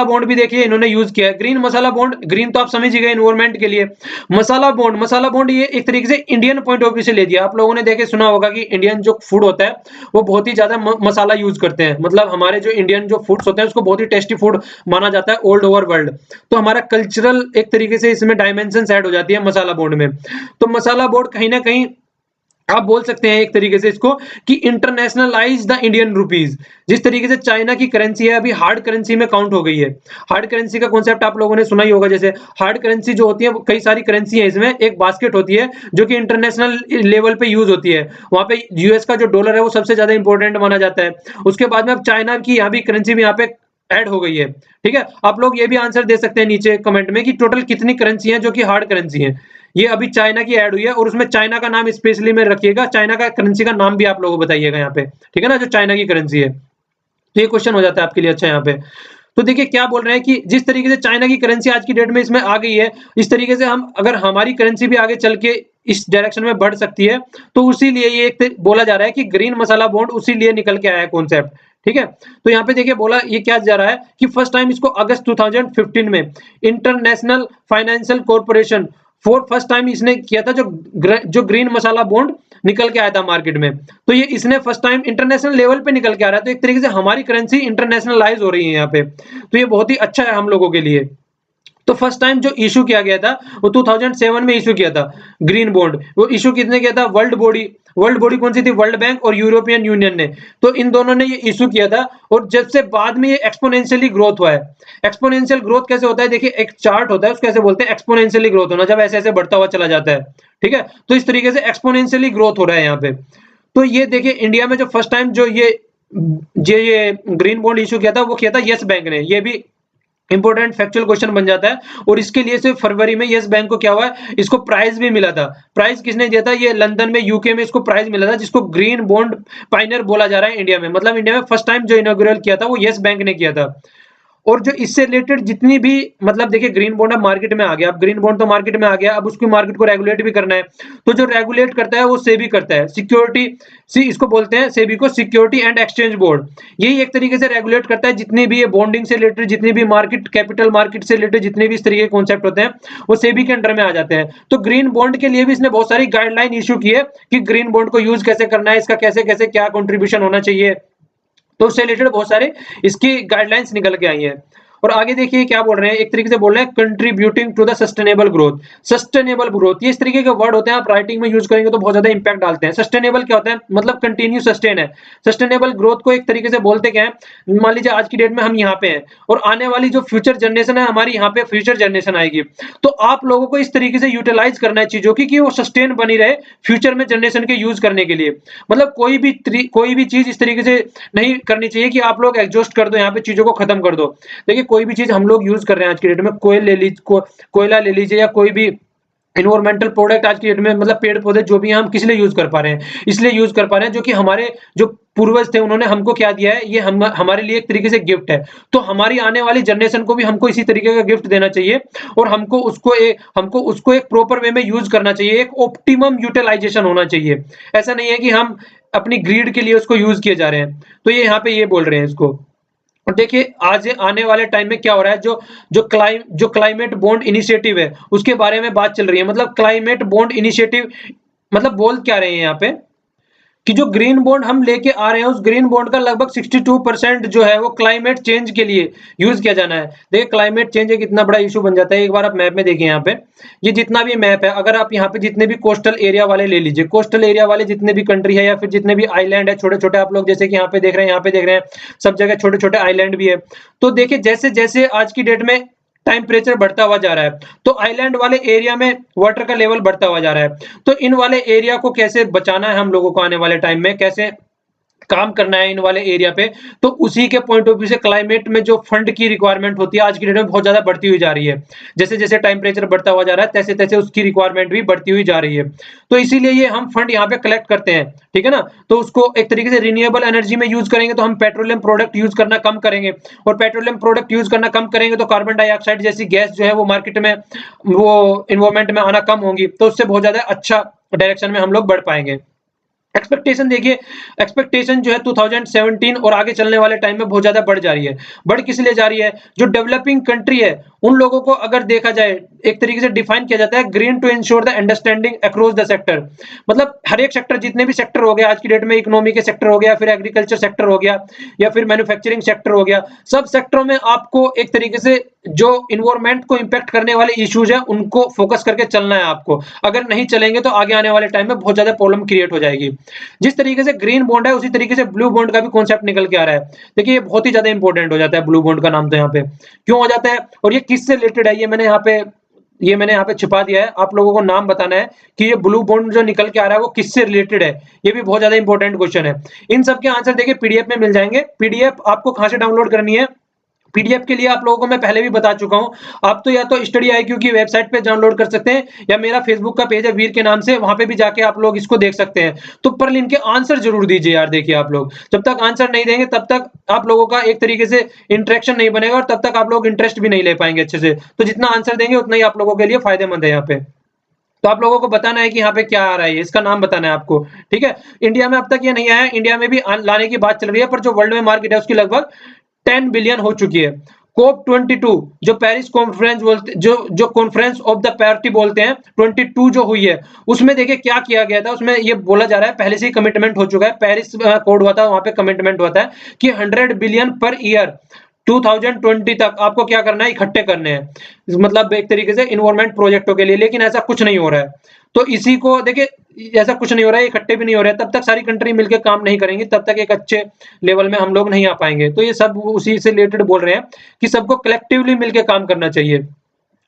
बॉन्ड भी देखिए इन्होंने यूज किया है। ग्रीन मसाला बॉन्ड, ग्रीन तो आप समझ ही गए एनवायरमेंट के लिए। मसाला बॉन्ड ये एक तरीके से इंडियन पॉइंट ऑफ व्यू से ले दिया। आप लोगों ने देखे सुना होगा कि इंडियन जो फूड होता है वो बहुत ही ज्यादा मसाला यूज करते हैं। मतलब हमारे जो इंडियन जो फूड्स होते हैं उसको बहुत ही टेस्टी फूड माना जाता है ऑल ओवर वर्ल्ड। तो हमारा कल्चरल एक तरीके से इसमें डायमेंशन ऐड हो जाती है मसाला बॉन्ड में। तो मसाला बॉन्ड कहीं ना कहीं आप बोल सकते हैं एक तरीके से इसको कि इंटरनेशनलाइज द इंडियन रुपीज। जिस तरीके से चाइना की करेंसी है अभी हार्ड करेंसी में काउंट हो गई है। हार्ड करेंसी का कॉन्सेप्ट आप लोगों ने सुना ही होगा। जैसे हार्ड करेंसी जो होती है कई सारी करेंसी है, इसमें एक बास्केट होती है जो कि इंटरनेशनल लेवल पे यूज होती है। वहां पे यूएस का जो डॉलर है वो सबसे ज्यादा इंपॉर्टेंट माना जाता है। उसके बाद में अब चाइना की यहाँ भी करेंसी भी यहाँ पे ऐड हो गई है। ठीक है, आप लोग ये भी आंसर दे सकते हैं नीचे कमेंट में कि टोटल कितनी करेंसी हैं जो कि हार्ड करेंसी हैं। ये अभी चाइना की ऐड हुई है और उसमें चाइना का नाम स्पेशली में रखिएगा, चाइना का करेंसी का नाम भी आप लोगों को बताइएगा यहाँ पे, ठीक है ना, जो चाइना की करेंसी है। तो ये क्वेश्चन हो जाता है आपके लिए अच्छा यहाँ पे। तो देखिए क्या बोल रहे हैं कि जिस तरीके से चाइना की करेंसी आज की डेट में इसमें आ गई है, इस तरीके से हम अगर हमारी करेंसी भी आगे चल के इस डायरेक्शन में बढ़ सकती है। तो उसी लिए ये एक बोला जा रहा है कि ग्रीन मसाला बॉन्ड उसी लिए निकल के आया है कॉन्सेप्ट। ठीक है, तो यहाँ पे देखिए बोला ये क्या जा रहा है कि फर्स्ट टाइम इसको अगस्त 2015 में international financial corporation for first time इसने किया था, जो ग्रीन मसाला बॉन्ड निकल के आया था मार्केट में। तो ये इसने फर्स्ट टाइम इंटरनेशनल लेवल पे निकल के आ रहा है। तो एक तरीके से हमारी करेंसी इंटरनेशनलाइज हो रही है यहाँ पे। तो ये बहुत ही अच्छा है हम लोगों के लिए। तो फर्स्ट टाइम जो इशू किया गया था वो 2007 में इशू किया था ग्रीन बॉन्ड। वो इशू किसने किया था? वर्ल्ड बॉडी कौन सी थी? वर्ल्ड बैंक और यूरोपियन यूनियन ने। तो इन दोनों ने ये इशू किया था और जब से बाद में ये एक्सपोनेंशियली ग्रोथ हुआ है। एक्सपोनेंशियल ग्रोथ कैसे होता है? देखिए एक चार्ट होता है उसको ऐसे बोलते हैं एक्सपोनेंशियली ग्रोथ होना, जब ऐसे ऐसे बढ़ता हुआ चला जाता है। ठीक है, तो इस तरीके से एक्सपोनेंशियली ग्रोथ हो रहा है यहाँ पे। तो ये देखिए इंडिया में जो फर्स्ट टाइम जो ये ग्रीन बॉन्ड इशू किया था वो किया था यस बैंक ने। ये भी इंपॉर्टेंट फैक्चुअल क्वेश्चन बन जाता है। और इसके लिए सिर्फ फरवरी में यस बैंक को क्या हुआ, इसको प्राइज भी मिला था। प्राइज किसने दिया था? ये लंदन में यूके में इसको प्राइज मिला था, जिसको ग्रीन बॉन्ड पाइनियर बोला जा रहा है इंडिया में। मतलब इंडिया में फर्स्ट टाइम जो इनॉग्रेट किया था वो यस बैंक ने किया था। और जो इससे रिलेटेड जितनी भी मतलब देखिए ग्रीन बॉन्ड अब मार्केट में आ गया। अब ग्रीन बॉन्ड तो मार्केट में आ गया, अब उसकी मार्केट को रेगुलेट भी करना है। तो जो रेगुलेट करता है वो सेबी करता है, इसको बोलते हैं सेबी को, सिक्योरिटी एंड एक्सचेंज बोर्ड। यही एक तरीके से रेगुलेट करता है जितनी भी ये बॉन्डिंग से रिलेटेड, जितनी भी मार्केट कैपिटल मार्केट से रिलेटेड जितने भी इस तरीके के कॉन्सेप्ट होते हैं वो सेबी के अंडर में आ जाते हैं। तो ग्रीन बॉन्ड के लिए भी इसने बहुत सारी गाइडलाइन इशू की है कि ग्रीन बॉन्ड को यूज कैसे करना है, इसका कैसे कैसे क्या कॉन्ट्रीब्यूशन होना चाहिए। तो उससे रिलेटेड बहुत सारे इसकी गाइडलाइंस निकल के आई हैं। और आगे देखिए क्या बोल रहे हैं, एक तरीके से बोल रहे हैं contributing to the sustainable growth. Sustainable growth ये इस तरीके के वर्ड होते हैं, आप राइटिंग में यूज करेंगे तो बहुत ज्यादा इंपैक्ट डालते हैं। सस्टेनेबल क्या होता है? मतलब कंटिन्यू सस्टेन है। सस्टेनेबल ग्रोथ को एक तरीके से बोलते क्या है, मान लीजिए आज की डेट में हम यहाँ पे हैं और आने वाली जो फ्यूचर जनरेशन है हमारी यहाँ पे फ्यूचर जनरेशन आएगी। तो आप लोगों को इस तरीके से यूटिलाइज करना है चीजों की कि वो सस्टेन बनी रहे फ्यूचर में जनरेशन के यूज करने के लिए। मतलब कोई भी चीज इस तरीके से नहीं करनी चाहिए कि आप लोग एग्जॉस्ट कर दो, यहाँ पे चीजों को खत्म कर दो। देखिए कोई भी चीज हम लोग यूज कर रहे हैं आज की डेट में, कोयला ले लीजिए या कोई भी इन्वायरमेंटल प्रोडक्ट आज की डेट में, मतलब पेड़ पौधे जो भी हैं हम किस लिए यूज कर पा रहे हैं? इसलिए यूज कर पा रहे हैं जो कि हमारे जो पूर्वज थे उन्होंने हमको क्या दिया है, ये हमारे लिए एक तरीके से गिफ्ट है। तो हमारी आने वाली जनरेशन को भी हमको इसी तरीके का गिफ्ट देना चाहिए और हमको उसको एक प्रॉपर वे में यूज करना चाहिए, एक ऑप्टिमम यूटिलाइजेशन होना चाहिए। ऐसा नहीं है कि हम अपनी ग्रीड के लिए उसको यूज किए जा रहे हैं। तो ये यहाँ पे ये बोल रहे हैं इसको। और देखिए आज आने वाले टाइम में क्या हो रहा है, जो क्लाइमेट बॉन्ड इनिशिएटिव है उसके बारे में बात चल रही है। मतलब क्लाइमेट बॉन्ड इनिशिएटिव मतलब बोल क्या रहे हैं यहाँ पे कि जो ग्रीन बॉन्ड हम लेके आ रहे हैं उस ग्रीन बॉन्ड का लगभग 62% जो है वो क्लाइमेट चेंज के लिए यूज किया जाना है। देखिए क्लाइमेट चेंज एक इतना बड़ा इशू बन जाता है। एक बार आप मैप में देखिए, यहाँ पे ये जितना भी मैप है, अगर आप यहाँ पे जितने भी कोस्टल एरिया वाले ले लीजिए, कोस्टल एरिया वाले जितने भी कंट्री है या फिर जितने भी आइलैंड है छोटे छोटे, आप लोग जैसे कि यहाँ पे देख रहे हैं, यहाँ पे देख रहे हैं, सब जगह छोटे छोटे आइलैंड भी है। तो देखिए जैसे जैसे आज की डेट में टेम्परेचर बढ़ता हुआ जा रहा है तो आइलैंड वाले एरिया में वाटर का लेवल बढ़ता हुआ जा रहा है। तो इन वाले एरिया को कैसे बचाना है हम लोगों को आने वाले टाइम में, कैसे काम करना है इन वाले एरिया पे, तो उसी के पॉइंट ऑफ व्यू से क्लाइमेट में जो फंड की रिक्वायरमेंट होती है आज की डेट में बहुत ज़्यादा बढ़ती हुई जा रही है। जैसे-जैसे टेम्परेचर बढ़ता हुआ जा रहा है, तैसे-तैसे उसकी रिक्वायरमेंट भी बढ़ती हुई जा रही है। तो इसीलिए ये हम फंड यहाँ पे कलेक्ट करते हैं, ठीक है ना? तो उसको एक तरीके से रिन्यूएबल एनर्जी में यूज़ करेंगे तो हम पेट्रोलियम प्रोडक्ट यूज़ करना कम करेंगे और पेट्रोलियम प्रोडक्ट यूज़ करना कम करेंगे तो कार्बन डाइऑक्साइड जैसी गैस जो है वो मार्केट में वो एनवायरनमेंट में आना कम होंगी। तो उससे बहुत ज़्यादा अच्छा डायरेक्शन में हम लोग बढ़ पाएँगे। एक्सपेक्टेशन देखिए, एक्सपेक्टेशन जो है 2017 और आगे चलने वाले टाइम में बहुत ज़्यादा बढ़ जा रही है। बढ़ किस लिए जा रही है? जो डेवलपिंग कंट्री है, उन लोगों को अगर देखा जाए, एक तरीके से डिफाइन किया जाता है green to ensure the understanding across the sector. मतलब हर एक सेक्टर, जितने भी सेक्टर हो गए आज की डेट में, इकोनॉमी के सेक्टर हो गया, फिर एग्रीकल्चर सेक्टर हो गया या फिर मैन्युफैक्चरिंग सेक्टर हो गया, सब सेक्टरों में आपको एक तरीके से जो एनवायरनमेंट को इंपैक्ट करने वाले इश्यूज हैं, उनको फोकस करके चलना है आपको। अगर नहीं चलेंगे तो आगे आने वाले टाइम में बहुत ज़्यादा प्रॉब्लम क्रिएट हो जाएगी। जिस तरीके से ग्रीन बॉन्ड है, उसी तरीके से ब्लू बॉन्ड का भी कॉन्सेप्ट निकल के आ रहा है। देखिए, ये बहुत ही ज़्यादा इंपॉर्टेंट हो जाता है ब्लू बॉन्ड का नाम तो यहाँ पे। क्यों हो जाता है और ये किससे रिलेटेड है, ये मैंने यहाँ पे छिपा दिया है। आप लोगों को नाम बताना है कि ये ब्लू बॉन्ड जो निकल के आ रहा है वो किससे रिलेटेड है। ये भी बहुत ज़्यादा इंपॉर्टेंट क्वेश्चन है। इन सब के आंसर देखिए पीडीएफ में मिल जाएँगे। पीडीएफ आपको कहाँ से डाउनलोड करनी है? पीडीएफ के लिए आप लोगों को मैं पहले भी बता चुका हूँ। आप तो या तो स्टडी आईक्यू की वेबसाइट पे डाउनलोड कर सकते हैं या मेरा फेसबुक का पेज है वीर के नाम से, वहाँ पे भी जाके आप लोग इसको देख सकते हैं। तो पर इनके आंसर ज़रूर दीजिए यार। देखिए, आप लोग जब तक आंसर नहीं देंगे तब तक आप लोगों का एक तरीके से इंटरेक्शन नहीं बनेगा और तब तक आप लोग इंटरेस्ट भी नहीं ले पाएँगे अच्छे से। तो जितना आंसर देंगे उतना ही आप लोगों के लिए फ़ायदेमंद है यहाँ पे। तो आप लोगों को बताना है कि यहाँ पे क्या आ रहा है, इसका नाम बताना है आपको, ठीक है? इंडिया में अब तक ये नहीं आया है, इंडिया में भी लाने की बात चल रही है, पर जो वर्ल्ड में मार्केट है उसकी लगभग 10 बिलियन हो चुकी है। कोप 22 जो पेरिस कॉन्फ्रेंस बोलते जो कॉन्फ्रेंस ऑफ द पार्टी बोलते हैं, 22 जो हुई है, उसमें देखिए क्या किया गया था। उसमें ये बोला जा रहा है पहले से ही कमिटमेंट हो चुका है। पेरिस कोड हुआ था, वहां पे कमिटमेंट हुआ था कि 100 बिलियन पर ईयर 2020 तक आपको क्या करना है, इकट्ठे करने हैं। मतलब एक तरीके से इन्वायरमेंट प्रोजेक्टों के लिए, लेकिन ऐसा कुछ नहीं हो रहा है। तो इसी को देखिए, ऐसा कुछ नहीं हो रहा है, इकट्ठे भी नहीं हो रहे हैं, तब तक सारी कंट्री मिलकर काम नहीं करेंगी, तब तक एक अच्छे लेवल में हम लोग नहीं आ पाएंगे। तो ये सब उसी से रिलेटेड बोल रहे हैं कि सबको कलेक्टिवली मिलकर काम करना चाहिए।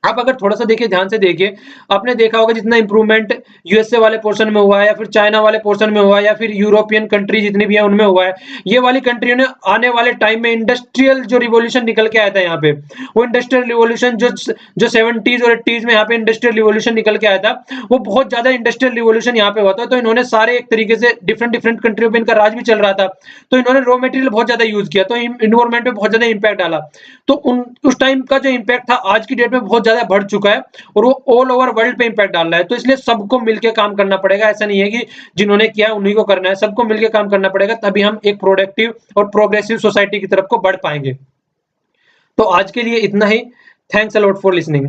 आप अगर थोड़ा-सा देखिए, ध्यान से देखिए, आपने देखा होगा जितना इंप्रूवमेंट यूएसए वाले पोर्शन में हुआ है या फिर चाइना वाले पोर्शन में हुआ है या फिर यूरोपियन कंट्री जितनी भी है उनमें हुआ है। ये वाली कंट्रियों ने आने वाले टाइम में इंडस्ट्रियल जो रिवॉल्यूशन निकल के आया था यहाँ पे, वो इंडस्ट्रियल रिवॉल्यूशन जो 70s और 80s में यहाँ पे इंडस्ट्रियल रिवॉल्यूशन निकल के आया था, वो बहुत ज़्यादा इंडस्ट्रियल रिवॉल्यूशन यहाँ पे हुआ था। तो इन्होंने सारे एक तरीके से डिफरेंट कंट्रियों पे इनका राज भी चल रहा था। तो इन्होंने रॉ मटेरियल बहुत ज़्यादा यूज़ किया, तो एनवायरनमेंट पे बहुत ज़्यादा इम्पैक्ट डाला। तो उस टाइम का जो इम्पैक्ट था आज की डेट में बहुत ज़्यादा बढ़ चुका है और वो ऑल ओवर वर्ल्ड पे इम्पैक्ट डाल रहा है। तो इसलिए सबको मिलके काम करना पड़ेगा। ऐसा नहीं है कि जिन्होंने किया उन्हीं को करना है, सबको मिलके काम करना पड़ेगा, तभी हम एक प्रोडक्टिव और प्रोग्रेसिव सोसाइटी की तरफ को बढ़ पाएंगे। तो आज के लिए इतना ही। Thanks a lot for listening.